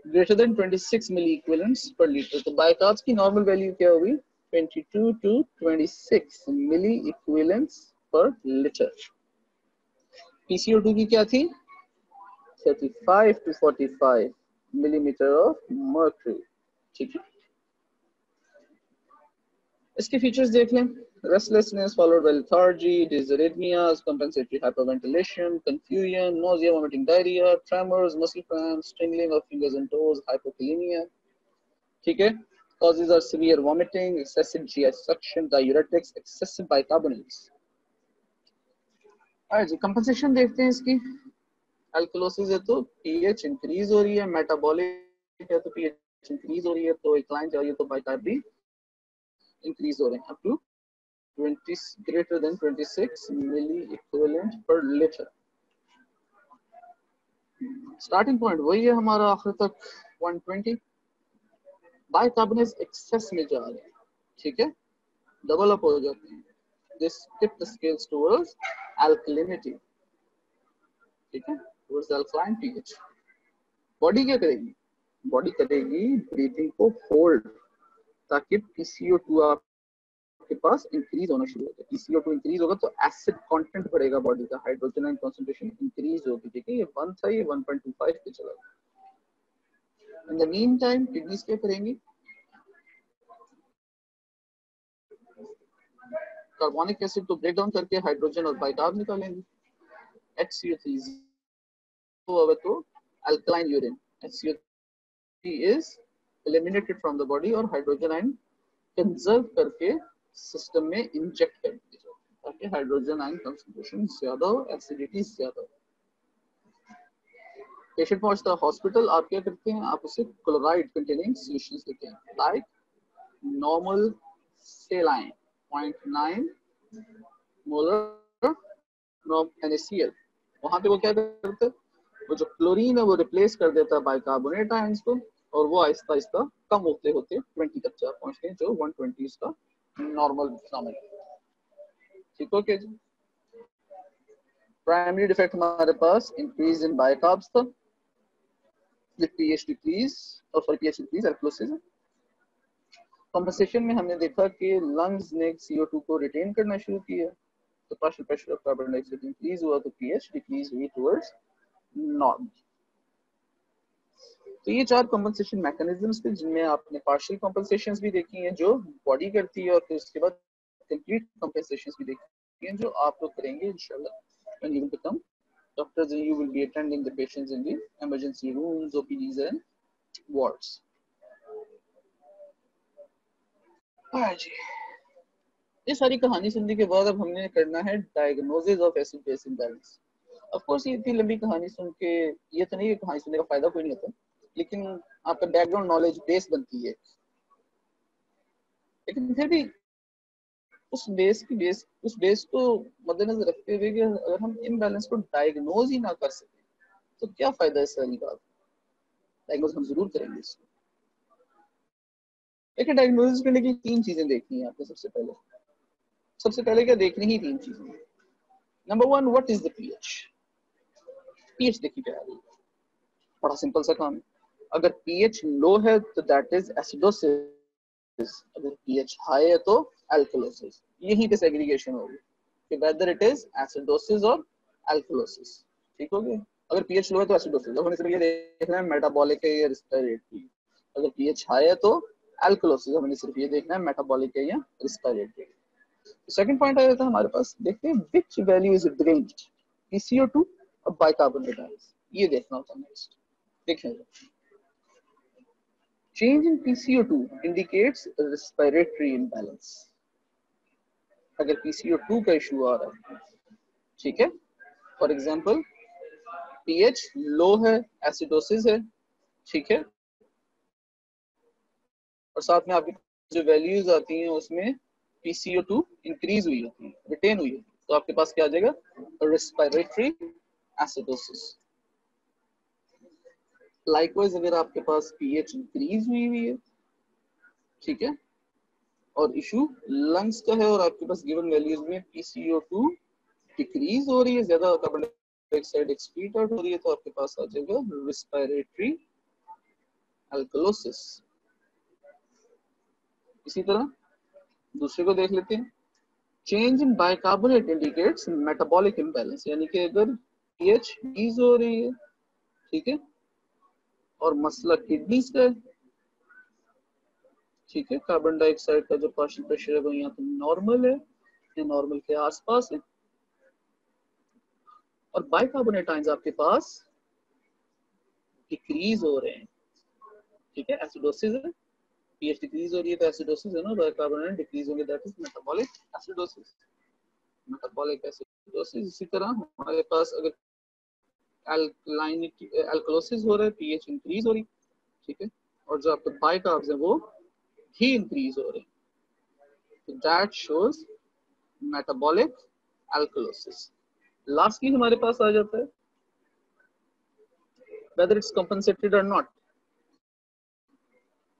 ग्रेटर देन 26 मिली इक्विवेलेंट्स पर लीटर। तो बाइकार्ब्स की नॉर्मल वैल्यू क्या होगी? 22 टू 26 मिली इक्विवेलेंट्स पर लीटर। पीसीओ2 की क्या थी? 35 टू 45 मिलीमीटर ऑफ मर्क्यूरी। ठीक है, इसके फीचर्स देख लें। Restlessness followed by lethargy, dysrhythmias, compensatory hyperventilation, confusion, nausea, vomiting, diarrhea, tremors, muscle cramps, tingling of fingers and toes, hypokalemia। ठीक है, causes are severe vomiting, excessive GI suction, diuretics, excessive bicarbonates। Ji compensation देखते हैं इसकी। Alkalosis है तो pH increase हो रही है, मेटाबॉलिक है तो पीएच इंक्रीज हो रही है, तो इंक्लाइन चाहिए तो बाइकार्ब भी इंक्रीज हो रहे हैं up to 20 greater than 26 milli equivalent per liter। Starting point वही है हमारा आखिर तक 120। बाइकार्बोनेट्स एक्सेस में जा रहे हैं, ठीक है, डबल अप हो जाते हैं। This tip the scales towards alkalinity. ठीक है, टुवर्ड्स अल्कलाइन पीएच। बॉडी क्या करेगी? बॉडी करेगी ब्रीथिंग को होल्ड ताकि PCO2 आपके पास इंक्रीज होना शुरू हो जाए। PCO2 इंक्रीज होगा तो एसिड कंटेंट बढ़ेगा बॉडी का, हाइड्रोजन आयन कंसंट्रेशन इंक्रीज होगी। ठीक है, ये 1 था, ये 1.25 पे चला गया। In the mean time kidneys क्या करेंगी? कार्बोनिक एसिड को ब्रेक डाउन करके हाइड्रोजन और बाइकार्ब निकालेंगे। HCO3 तो alkaline urine, HCO3 is eliminated from the body और हाइड्रोजन आयन कंजर्व करके सिस्टम में इंजेक्ट कर दी जाए ताकि हाइड्रोजन आयन कंसंट्रेशन ज्यादा हो, एसिडिटी ज्यादा हो। पेशेंट पहुंचता है हॉस्पिटल, आप क्या करते हैं, आप उसे क्लोराइड कंटेनिंग सॉल्यूशंस देते हैं, like normal saline 0.9 molar NaCl। वहां पे वो क्या करते हैं, वो जो क्लोरीन है वो रिप्लेस कर देता है बाइकार्बोनेट आयंस को, और वो आहिस्ता आहिस्ता कम होते होते 20 तक जा पहुंचते हैं, जो 120 का नॉर्मल फिनोमेना। ठीक हो क्या जी? प्राइमरी डिफेक्ट हमारे पास इंक्रीज इन बाइकार्ब्स था, pH डिक्रीज और sorry pH decrease alkalosis. Compensation में हमने देखा कि लंग्स ने CO2 को रिटेन करना शुरू किया, तो partial pressure of carbon dioxide increase हुआ तो pH डिक्रीज हुई टुवर्ड्स नॉर्म। तो ये चार कंपनसेशन मैकेनिज्म्स थे जिनमें आपने पार्शियल कंपनसेशंस भी देखी हैं जो बॉडी करती है, और फिर उसके बाद कंप्लीट कंपनसेशंस भी देखी हैं जो आप लोग करेंगे इंशाल्लाह when you will become doctors and you will be attending the patients in the emergency rooms, OPDs and wards. जी, ये सारी कहानी सुनने के बाद अब हमने करना है diagnosis of acid base imbalance. Of course ये इतनी लंबी कहानी सुन के ये तो नहीं है, कहानी सुनने का फायदा कोई नहीं होता, लेकिन आपका बैकग्राउंड नॉलेज बेस बनती है। लेकिन फिर भी उस बेस को मद्देनजर रखते हुए कि अगर हम इम्बैलेंस को डायग्नोज ही ना कर सके तो क्या फायदा है सारी बात। डायग्नोज हम जरूर करेंगे इसको। लेकिन डायग्नोसिस करने की तीन चीजें देखनी है आपको। सबसे पहले क्या देखनी ही तीन चीजें। Number one, what is the pH. PH देखिए क्या है, बड़ा सिंपल सा काम है। अगर पीएच लो है तो दैट इज एसिडोसिस, अगर पीएच हाई है तो एल्कलोसिस। यहीं पे सेग्रीगेशन होगी कि वेदर इट इज एसिडोसिस और एल्कलोसिस। ठीक हो गया। अगर पीएच लो है तो एसिडोसिस, अब हमें सिर्फ ये देखना है मेटाबॉलिक है या रेस्पिरेटरी। अगर पीएच हाई है तो एल्कलोसिस, हमें सिर्फ ये देखना है मेटाबॉलिक है या रेस्पिरेटरी। सेकंड पॉइंट आ जाता है हमारे पास, देखते हैं which value is drained, PCO2 और बाइकार्बोनेट आयंस, ये देखना होता है नेक्स्ट। देखिए, change in PCO2 indicates respiratory imbalance। अगर PCO2 का इशू आ रहा है, ठीक है, फॉर एग्जांपल pH लो है, एसिडोसिस है, ठीक है, और साथ में आपकी जो वैल्यूज आती हैं उसमें PCO2 इंक्रीज हुई होती है, रिटेन हुई है, तो आपके पास क्या आ जाएगा, रेस्पिरेटरी एसिडोसिस। लाइकवाइज अगर आपके पास पीएच इंक्रीज हुई है, ठीक है, और इशू लंग्स का है और आपके पास गिवन वैल्यूज में PCO2 डिक्रीज हो रही है, ज्यादा कार्बन डाइऑक्साइड एक्सक्रीट आउट हो रही है, तो आपके पास आ जाएगा रेस्पिरेटरी एल्कलोसिस। इसी तरह दूसरे को देख लेते हैं। Change in bicarbonate indicates metabolic imbalance, यानी कि अगर पीएच इंक्रीज हो रही है, ठीक है, और मसला किडनीज का है, ठीक है, कार्बन डाइऑक्साइड का जो पार्शियल प्रेशर है वो यहाँ तो नॉर्मल है या नॉर्मल के आसपास है, और बाइकार्बोनेट आयंस आपके पास डिक्रीज हो रहे हैं, ठीक है, एसिडोसिस है, पीएच डिक्रीज हो रही है तो एसिडोसिस है ना, बाइकार्बोनेट डिक्रीज होंगे, that is metabolic acidosis. Metabolic acidosis. इसी तरह हमारे पास अगर एल्कलाइनिटी एल्कलोसिस हो रहा है, पीएच इंक्रीज हो रही, ठीक है, और जो आपके बाइकार्ब्स हैं वो भी इंक्रीज हो रहे हैं, तो that shows metabolic alkalosis. Lastly हमारे पास आ जाता है whether it's compensated or not।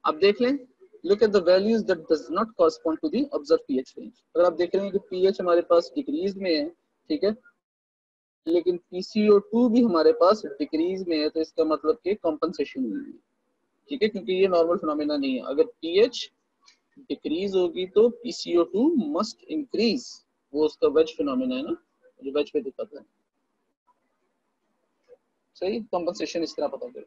आप देख लें, look at the values that does not correspond to the observed pH range। अगर आप देख रहे हैं कि pH हमारे पास डिक्रीज में है, ठीक है, लेकिन PCO2 भी हमारे पास डिक्रीज में है, तो इसका मतलब कि कंपनसेशन हुई है, ठीक है, क्योंकि ये नॉर्मल फिनोमेना नहीं है। अगर pH डिक्रीज होगी तो PCO2 मस्ट इंक्रीज, वो उसका वेज फिनोमेना है ना, जो वेज पे दिखाता है। सही, कंपनसेशन इस तरह पता करें।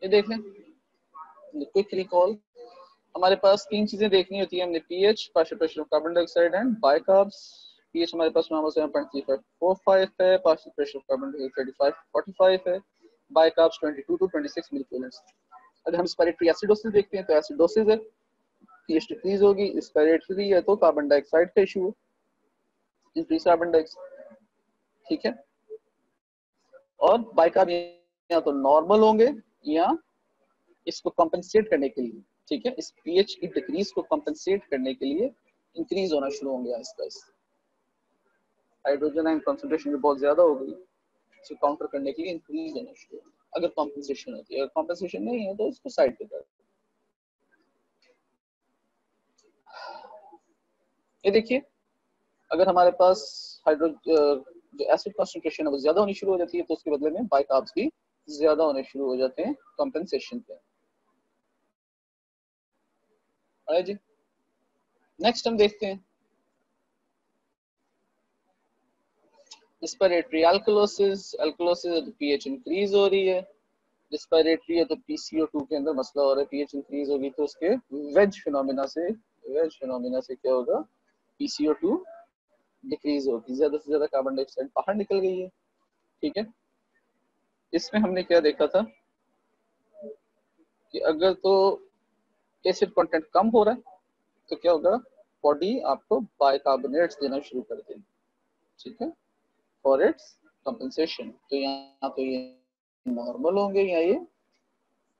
ये देख लें, क्विक रिकॉल, हमारे पास तीन चीजें देखनी होती है हमने, pH, partial pressure of carbon dioxide and bicarbs. PH हमारे पास नॉर्मल 7.3545 है, पार्शियल प्रेशर कार्बन 35-45 है, बाइकार्ब्स 22 to 26 मिलीकेल्विन। अगर हम रेस्पिरेटरी एसिडोसिस देखते हैं तो एसिडोसिस है, पीएच डिक्रीज होगी, रेस्पिरेटरी है तो कार्बन डाइऑक्साइड का इशू है, इंक्रीज कार्बन डाइऑक्साइड, ठीक है। और बाइकार्ब या तो नॉर्मल होंगे या इसको कंपेंसेट करने के लिए, ठीक है, इस पीएच की डिक्रीज को कंपेंसेट करने के लिए इंक्रीज होना शुरू होंगे Aahista Aahista. Hydrogen ion concentration बहुत ज्यादा हो गई, इसको काउंटर करने के लिए इंक्रीज होना शुरू होगा अगर कंपेंसेशन होती है। अगर कंपेंसेशन नहीं है तो इसको साइड पे कर। ये देखिए, अगर हमारे पास जो एसिड कंसंट्रेशन है वो ज्यादा होनी शुरू हो जाती है तो उसके बदले में बाइकार्ब्स भी ज्यादा होने शुरू हो जाते हैं कंपेंसेशन पे। जी नेक्स्ट हम देखते हैं रेस्पिरेटरी अल्कलोसिस। अल्कलोसिस है तो पीएच इंक्रीज हो रही है, रेस्पिरेटरी है तो PCO2 के अंदर मसला हो रहा है, पीएच इंक्रीज होगी तो उसके वेज फिनोमिना से क्या होगा, PCO2 डिक्रीज होगी, ज्यादा से ज्यादा कार्बन डाइऑक्साइड बाहर निकल गई है, ठीक है। इसमें हमने क्या देखा था कि अगर तो एसिड कंटेंट कम हो रहा है तो क्या होगा, बॉडी आपको बाइकार्बोनेट्स देना शुरू कर देगी, ठीक है, फॉर इट्स कंपेंसेशन। तो यहाँ तो ये नॉर्मल होंगे या ये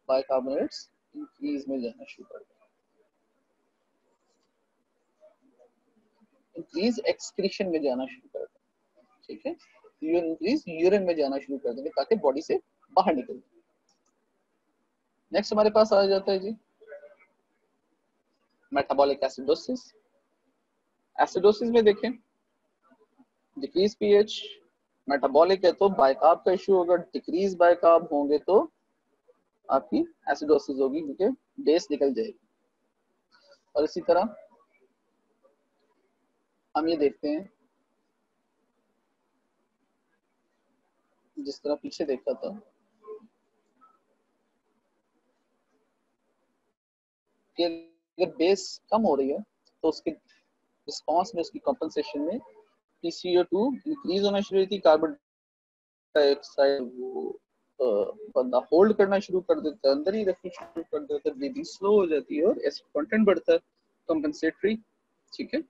बाइकार्बोनेट्स इंक्रीज में जाना शुरू कर देंगे, इंक्रीज एक्सक्रीशन में जाना शुरू कर देंगे, ठीक है, इंक्रीज यूरिन में जाना शुरू कर देंगे ताकि बॉडी से बाहर निकल जाए। नेक्स्ट हमारे पास आ जाता है जी मेटाबॉलिक एसिडोसिस। एसिडोसिस में देखें डिक्रीज पीएच, मेटाबॉलिक है तो बाइकार्ब का इशू होगा, डिक्रीज बाइकार्ब होंगे तो आपकी एसिडोसिस होगी क्योंकि बेस निकल जाएगी। और इसी तरह हम ये देखते हैं जिस तरह पीछे देखा था कि अगर बेस कम हो रही है तो उसके रिस्पॉन्स में, उसकी कंपनसेशन में PCO2 इंक्रीज होना शुरू हुई थी, कार्बन डाइऑक्साइड वो बंदा होल्ड करना शुरू कर देता है, अंदर ही रखना शुरू कर देता है, ब्रीदिंग स्लो हो जाती है और एसिड कंटेंट बढ़ता है कंपनसेटरी, ठीक है,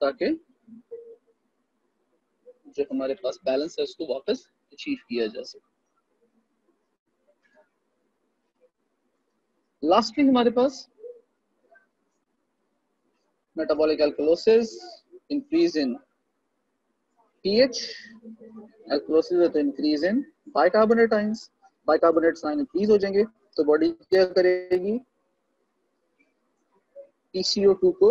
ताकि जो हमारे पास बैलेंस है उसको वापस अचीव किया जा सके। लास्टली हमारे पास metabolic alkalosis, increase in pH, alkalosis है तो increase in bicarbonate ions, bicarbonate ion increase हो जाएंगे तो बॉडी क्या करेगी, PCO2 को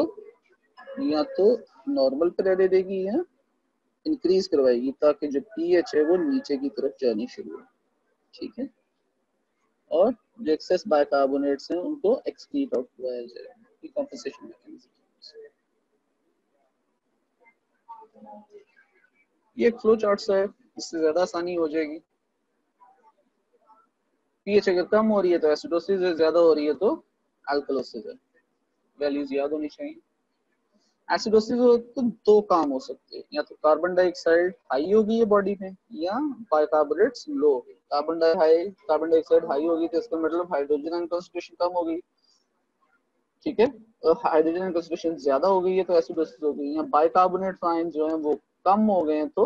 या तो नॉर्मल पे रहने देगी या इंक्रीज करवाएगी ताकि जो पीएच है वो नीचे की तरफ जानी शुरू हो, ठीक है, और जो एक्सेस बाइकार्बोनेट्स हैं उनको एक्सक्रीट आउट करवाया जाए, कंपनसेशन मैकेनिज्म। ये एक फ्लो चार्ट सा है, इससे ज्यादा आसानी हो जाएगी। पीएच अगर कम हो रही है तो एसिडोसिस है, ज्यादा हो रही है तो अल्कलोसिस है, वैल्यूज याद होनी चाहिए। एसिडोसिस हो तो दो काम हो सकते हैं, या तो कार्बन डाइऑक्साइड हाई होगी है बॉडी में या बाइकार्बोनेट्स लो। कार्बन डाइऑक्साइड हाई होगी तो इसका मतलब हाइड्रोजन आयन कंसंट्रेशन कम होगी, ठीक है, और हाइड्रोजन आयन कंसंट्रेशन ज्यादा हो गई है तो एसिडोसिस हो गई, या बाइकार्बोनेट आयन जो है वो कम हो गए हैं तो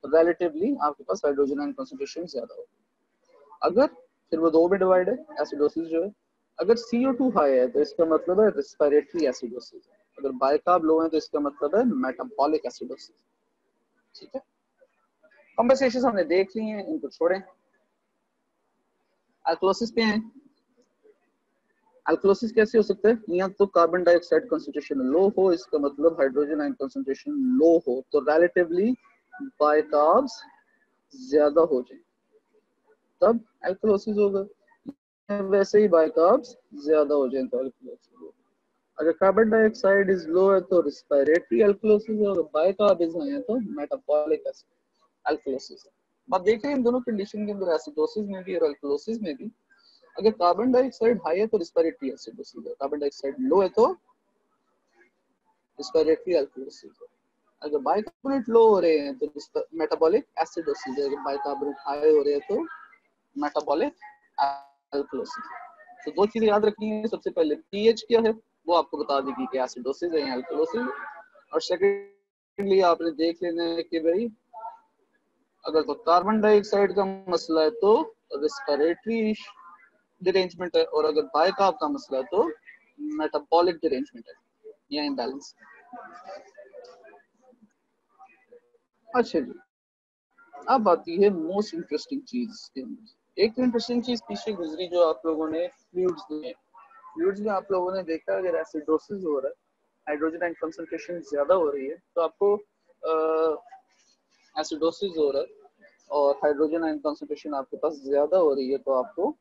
रिलेटिवली आपके पास हाइड्रोजन आयन कंसंट्रेशन ज्यादा होगी। अगर फिर वो दो में डिवाइड है एसिडोसिस जो है, अगर CO2 हाई है तो इसका मतलब है रेस्पिरेटरी एसिडोसिस, अगर बाइकार्ब लो है तो इसका मतलब है मेटाबॉलिक एसिडोसिस, ठीक है। कंपनसेशन हमने देख ली हैं, इनको छोड़ें, अल्कलोसिस पे हैं। अल्कलोसिस कैसे हो सकता है, या तो कार्बन डाइऑक्साइड कंसंट्रेशन लो हो, इसका मतलब हाइड्रोजन आयन कंसंट्रेशन लो हो तो रिलेटिवली बाइकार्ब्स ज्यादा हो जाए तब अल्कलोसिस होगा, वैसे ही बाइकार्ब्स ज्यादा हो जाए तो अल्कलोसिस होगा। अगर कार्बन डाइऑक्साइड इज लो है तो रेस्पिरेटरी अल्कलोसिस है, और बाइकार्ब इज हाई है तो मेटाबॉलिक अल्कलोसिस है। बात देख रहे हैं इन दोनों कंडीशन के अंदर, एसिडोसिस में भी और अल्कलोसिस में भी, अगर कार्बन डाइऑक्साइड हाई है तो रेस्पिरेटरी एसिडोसिस है, कार्बन डाइऑक्साइड लो है तो रेस्पिरेटरी अल्कलोसिस है। अगर बाइकार्बोनेट लो हो रहे हैं तो मेटाबॉलिक एसिडोसिस है, अगर बाइकार्बोनेट हाई हो रहे हैं तो मेटाबॉलिक एल्कलोसिस। तो दो चीजें याद रखनी है, सबसे पहले पीएच क्या है वो आपको बता देगी कि एसिडोसिस है या एल्कलोसिस, और सेकेंडली आपने देख लेना है कि भाई अगर तो कार्बन डाइऑक्साइड का मसला है तो रेस्पिरेटरी डिरेंजमेंट है, और अगर बाइकार्ब का मसला है तो मेटाबॉलिक डिरेंजमेंट है या इम्बैलेंस। अच्छा जी, अब आती है मोस्ट इंटरेस्टिंग चीज। एक तो इंटरेस्टिंग चीज पीछे गुजरी जो आप लोगों ने फ्लूइड्स में, फ्लूइड्स में आप लोगों ने देखा अगर एसिडोसिस हो रहा है, हाइड्रोजन आयन कंसंट्रेशन ज्यादा हो रही है तो आपको एसिडोसिस हो रहा है और हाइड्रोजन आयन कंसंट्रेशन आपके पास ज्यादा हो रही है तो आपको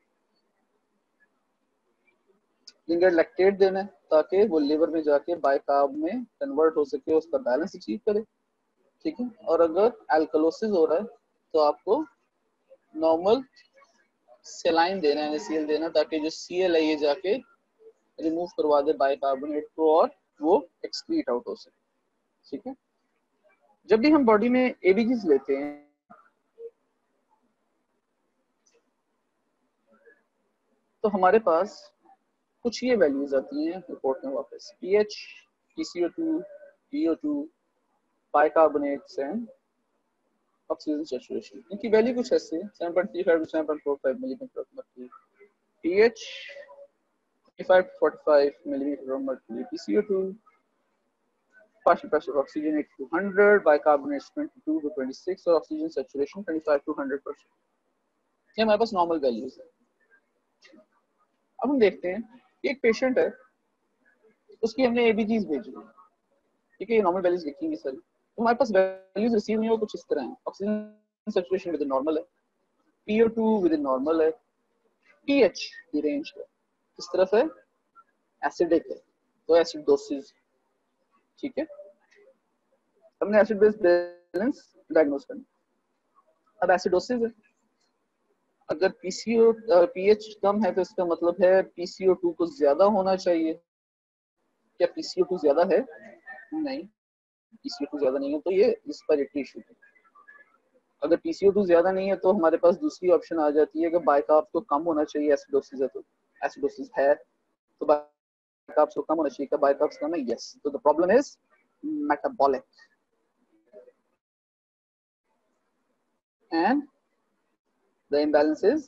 लिंगर लैक्टेट देना है ताकि वो लिवर में जाके बाइकार्ब में कन्वर्ट हो सके, उसका बैलेंस अचीव करे, ठीक है। और अगर एल्कलोसिस हो रहा है तो आपको नॉर्मल सेलाइन देना है, NaCl देना, ताकि जो Cl है ये जाके रिमूव करवा दे बाइकार्बोनेट को और वो एक्सक्रीट आउट हो सके, ठीक है। जब भी हम बॉडी में एबीजीज लेते हैं तो हमारे पास कुछ ये वैल्यूज आती हैं रिपोर्ट में वापस, pH, PCO2, PO2, bicarbonates and oxygen saturation. इनकी वैल्यू कुछ ऐसे 7.35 to 7.45 millimetre of mercury, pH 25 to 45 millimetre of mercury, PCO2 partial pressure oxygen 80 to 100, bicarbonates 22 to 26 और ऑक्सीजन सैचुरेशन 25 to 100%। ये हमारे पास नॉर्मल वैल्यूज है। अब हम देखते हैं एक पेशेंट है, उसकी हमने एबीजीज भेजी, ठीक है, ये नॉर्मल वैल्यूज लिखेंगे सर, तो हमारे पास वैल्यूज रिसीव नहीं हो कुछ इस तरह है, ऑक्सीजन सैचुरेशन विद नॉर्मल है, PO2 विद नॉर्मल है, पीएच की रेंज है, इस तरफ है एसिडिक है तो एसिडोसिस, ठीक है। हमने एसिड बेस बैलेंस डायग्नोस करना। अब एसिडोसिस है, अगर पीएच कम है तो इसका मतलब है PCO2 को ज्यादा होना चाहिए। क्या PCO2 ज्यादा है? नहीं, PCO2 ज्यादा नहीं है तो ये रेस्पिरेटरी इशू है। अगर PCO2 ज्यादा नहीं है तो हमारे पास दूसरी ऑप्शन आ जाती है कि बाइकार्ब तो कम होना चाहिए, एसिडोसिस है तो एसिडोसिस है तो बाइकार्ब तो कम होना चाहिए, क्या बाइकार्ब कम है? यस, तो the problem is metabolic and the imbalance is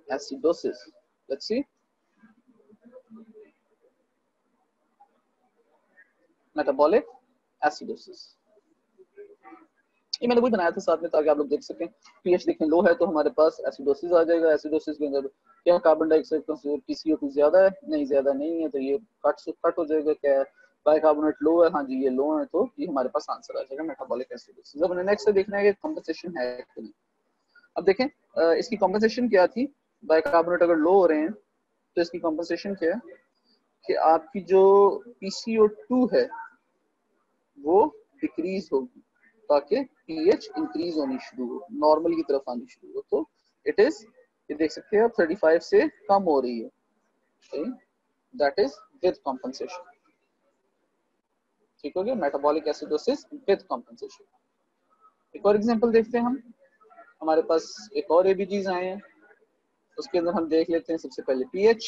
acidosis. Let's see. Metabolic acidosis. ये मैंने वही बनाया था साथ में ताकि आप लोग देख सकें। पीएच देखें लो है तो हमारे पास एसिडोसिस आ जाएगा। एसिडोसिस के अंदर क्या कार्बन डाइऑक्साइड का PCO2 ज्यादा है? नहीं, ज्यादा नहीं है तो ये कट हो जाएगा। क्या है? बाइकार्बोनेट लो है, हाँ जी ये लो है, तो ये हमारे पास आंसर आ जाएगा मेटाबॉलिक एसिडोसिस। अब नेक्स्ट देखना है कि कंपनसेशन है कि नहीं। अब देखें इसकी कॉम्पनसेशन क्या थी, बाइकार्बोनेट अगर लो हो रहे हैं तो इसकी कॉम्पनसेशन क्या है कि आपकी जो PCO2 है वो डिक्रीज होगी ताकि पीएच इंक्रीज होनी शुरू हो, नॉर्मल की तरफ आनी शुरू हो। तो इट इज, ये देख सकते हैं आप 35 से कम हो रही है, दैट इज विद कॉम्पनसेशन, ठीक हो गया, मेटाबॉलिक एसिडोसिस विद कॉम्पनसेशन। एक और एग्जांपल देखते हैं हम, हमारे पास एक और एबीजीज आए हैं, उसके अंदर हम देख लेते हैं सबसे पहले पीएच,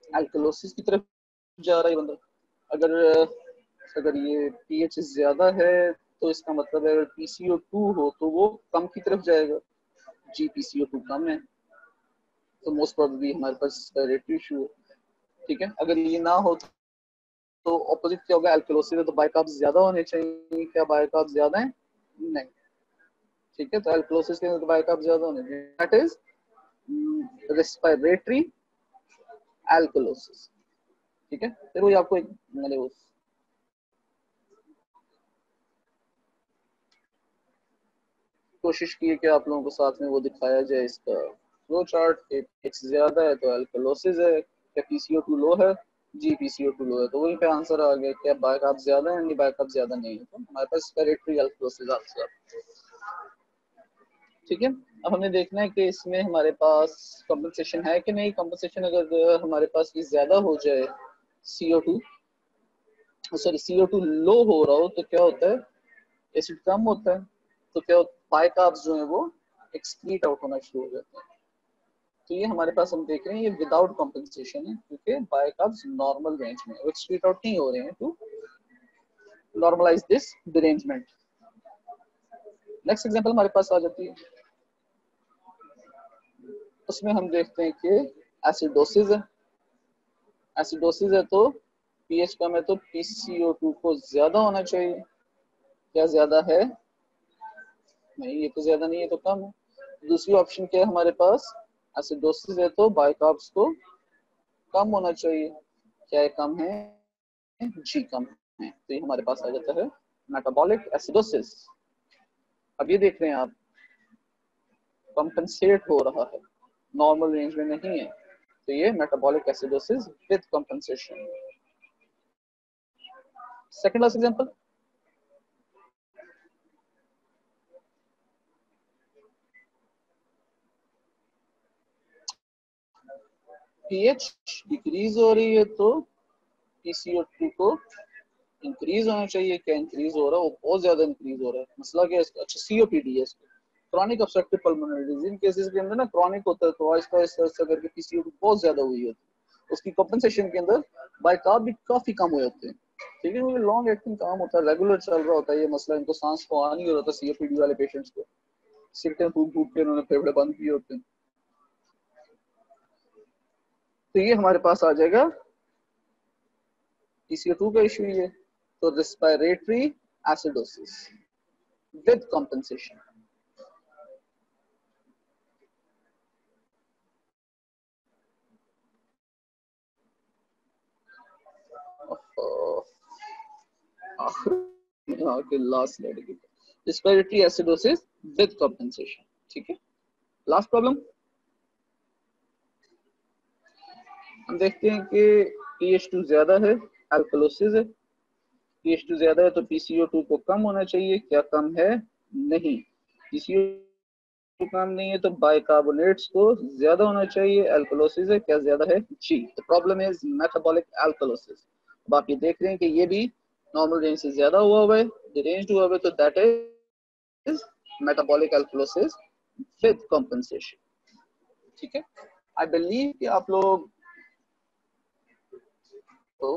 एल्कलोसिस की तरफ जा रहा है बंदा। अगर ये पीएच ज्यादा है तो इसका मतलब है अगर PCO2 हो तो वो कम की तरफ जाएगा। जी PCO2 कम है तो मोस्ट प्रोबेबली हमारे पास रेस्पिरेटरी इशू है, ठीक है। अगर ये ना हो तो ऑपोजिट क्या होगा, एल्कलोसिस है तो बाइकार्ब्स ज्यादा होने चाहिए। क्या बाइकार्ब्स ज्यादा है? नहीं, ठीक है, तो एल्कलोसिस के अंदर बाइकार्ब्स ज्यादा होने चाहिए, दैट इज रेस्पिरेटरी एल्कलोसिस, ठीक है। फिर वही आपको एक मैंने वो कोशिश की है कि आप लोगों को साथ में वो दिखाया जाए इसका फ्लो चार्ट। एक्स ज्यादा है तो एल्कलोसिस है, क्या PCO2 लो है? जी PCO2 लो है, तो वहीं पे आंसर आ गया। क्या बाइकार्ब ज्यादा है? नहीं, बाइकार्ब ज्यादा नहीं है, तो हमारे पास रेस्पिरेटरी एल्कलोसिस आंसर, ठीक है। अब हमें देखना है कि इसमें हमारे पास कंपनसेशन है कि नहीं। कंपनसेशन अगर हमारे पास ये ज्यादा हो जाए CO2 सॉरी CO2 लो हो रहा हो तो क्या होता है, एसिड कम होता है, तो क्या बाइकार्ब्स जो है वो एक्सक्रीट आउट होना शुरू हो जाते हैं। तो ये हमारे पास हम देख रहे हैं ये विदाउट कॉम्पेंसेशन है, क्योंकि बाइकार्ब्स नॉर्मल रेंज में एक्सक्रीट आउट नहीं हो रहे हैं to normalize this derangement. Next example हमारे पास आ जाती है, उसमें हम देखते हैं कि एसिडोसिस है। एसिडोसिस है तो पीएच कम है तो PCO2 को ज्यादा होना चाहिए। क्या ज्यादा है? नहीं, ये तो ज्यादा नहीं है, तो कम है। दूसरी ऑप्शन क्या है हमारे पास, एसिडोसिस है तो बाइकार्ब्स को कम होना चाहिए। क्या है कम है? जी कम है। तो ये हमारे पास आ जाता है मेटाबॉलिक एसिडोसिस। अब ये देख रहे हैं आप, कंपनसेट हो रहा है, नॉर्मल रेंज में नहीं है, तो ये metabolic acidosis with compensation. Second last example, pH decrease हो रही है तो PCO2 को इंक्रीज होना चाहिए। क्या इंक्रीज हो रहा है? वो बहुत ज्यादा इंक्रीज हो रहा है। मसला क्या है इसका? अच्छा, COPD है इसको, क्रॉनिक ऑब्स्ट्रक्टिव पल्मोनरी डिजीज। इन केसेस के अंदर ना क्रॉनिक होता है तो आहिस्ता आहिस्ता करके PCO2 बहुत ज्यादा हुई होती है, उसकी कंपनसेशन के अंदर बाइकार्ब भी काफी कम हुए होते हैं। ठीक है, क्योंकि लॉन्ग एक्टिंग काम होता है, रेगुलर चल रहा होता है ये मसला, इनको सांस को आ नहीं हो रहा था COPD वाले पेशेंट्स को, सिगरेटें फूक फूक के उन्होंने फेफड़े बंद किए होते हैं। तो ये हमारे पास आ जाएगा PCO2 का इशू ये, तो respiratory acidosis with compensation. Last respiratory acidosis with compensation. ठीक है, लास्ट प्रॉब्लम हम देखते हैं कि pH2 ज्यादा है, अल्कलोसिस है। pH2 ज्यादा है तो PCO2 को कम होना चाहिए। क्या कम है? नहीं, PCO2 कम नहीं है तो बाइकार्बोनेट्स को ज्यादा होना चाहिए। अल्कलोसिस है, क्या ज्यादा है? जी। The problem is metabolic alkalosis. अब आप ये देख रहे हैं कि ये भी नॉर्मल रेंज से ज्यादा हुआ है, डिरेंज्ड हुआ है, तो that is metabolic alkalosis with compensation. ठीक है, आई बिलीव कि आप लोग तो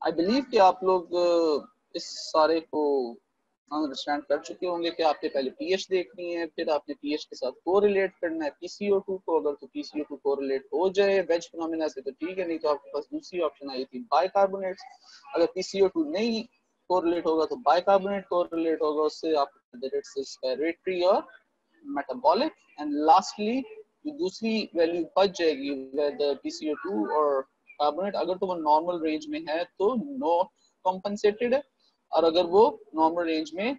आई बिलीव कि आप लोग इस सारे को अंडरस्टैंड कर चुके होंगे कि आपने पहले पीएच देखनी है, फिर आपने पीएच के साथ कोरिलेट करना है PCO2 को। अगर तो PCO2 कोरिलेट हो जाए वेज फिनोमेना से तो ठीक है, नहीं तो आपके पास दूसरी ऑप्शन आई थी बाइकार्बोनेट्स। अगर PCO2 नहीं कोरिलेट होगा तो बाइकार्बोनेट कोरिलेट होगा, उससे आपको रेस्पिरेटरी और मेटाबॉलिक। एंड लास्टली जो दूसरी वैल्यू बच जाएगी वेदर PCO2 और कार्बोनेट, अगर तो वो नॉर्मल रेंज में है तो नॉट कॉम्पनसेटेड है, और अगर वो नॉर्मल रेंज में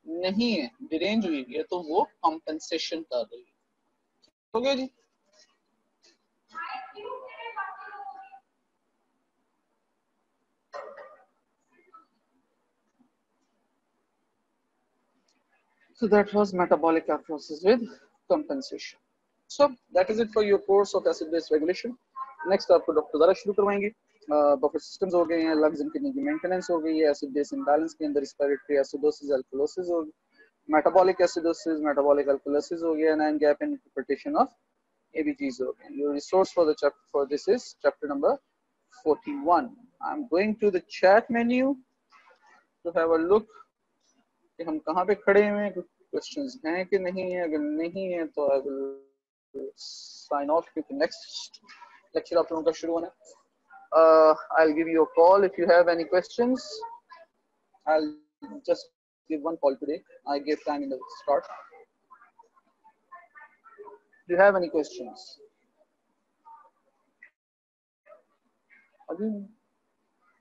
नहीं है, डिरेंज हुई है, तो वो कॉम्पनसेशन कर रही है। हो गया जी। So that was metabolic acidosis with compensation. So that is it for your course of acid base regulation. Next आपको डॉक्टर द्वारा शुरू करवाएंगे। बफर सिस्टम्स हो गए हैं, लंग्स एंड किडनी की मेंटेनेंस हो गई है, एसिड बेस इम्बैलेंस के अंदर रेस्पिरेटरी एसिडोसिस अल्कलोसिस हो गई, मेटाबॉलिक एसिडोसिस मेटाबॉलिक अल्कलोसिस हो गया, and gap in interpretation of ABGs हो गए। Your resource for the chapter for this is chapter number 41. I'm going to the chat menu to have a look कि हम कहाँ पे खड़े हुए हैं, क्वेश्चंस हैं कि नहीं है। अगर नहीं है तो आई विल साइन ऑफ, क्योंकि नेक्स्ट लेक्चर आप लोगों का शुरू होना है। I'll give you a call if you have any questions. I'll just give one call today. I gave time in the start. Do you have any questions?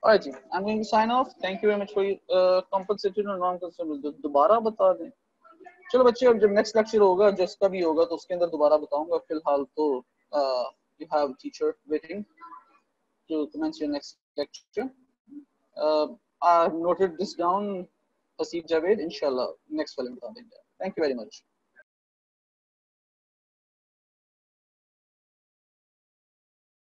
Alright ji, I'm going to sign off. Thank you very much for compensated और non compensated दोबारा बता दें। चलो बच्चे, अब जब next lecture होगा, जिसका भी होगा, तो उसके अंदर दोबारा बताऊंगा। फिलहाल तो you have teacher waiting to commence your next lecture. I've noted this down. Hasib Javed, inshallah, next वाले में बता देंगे। Thank you very much.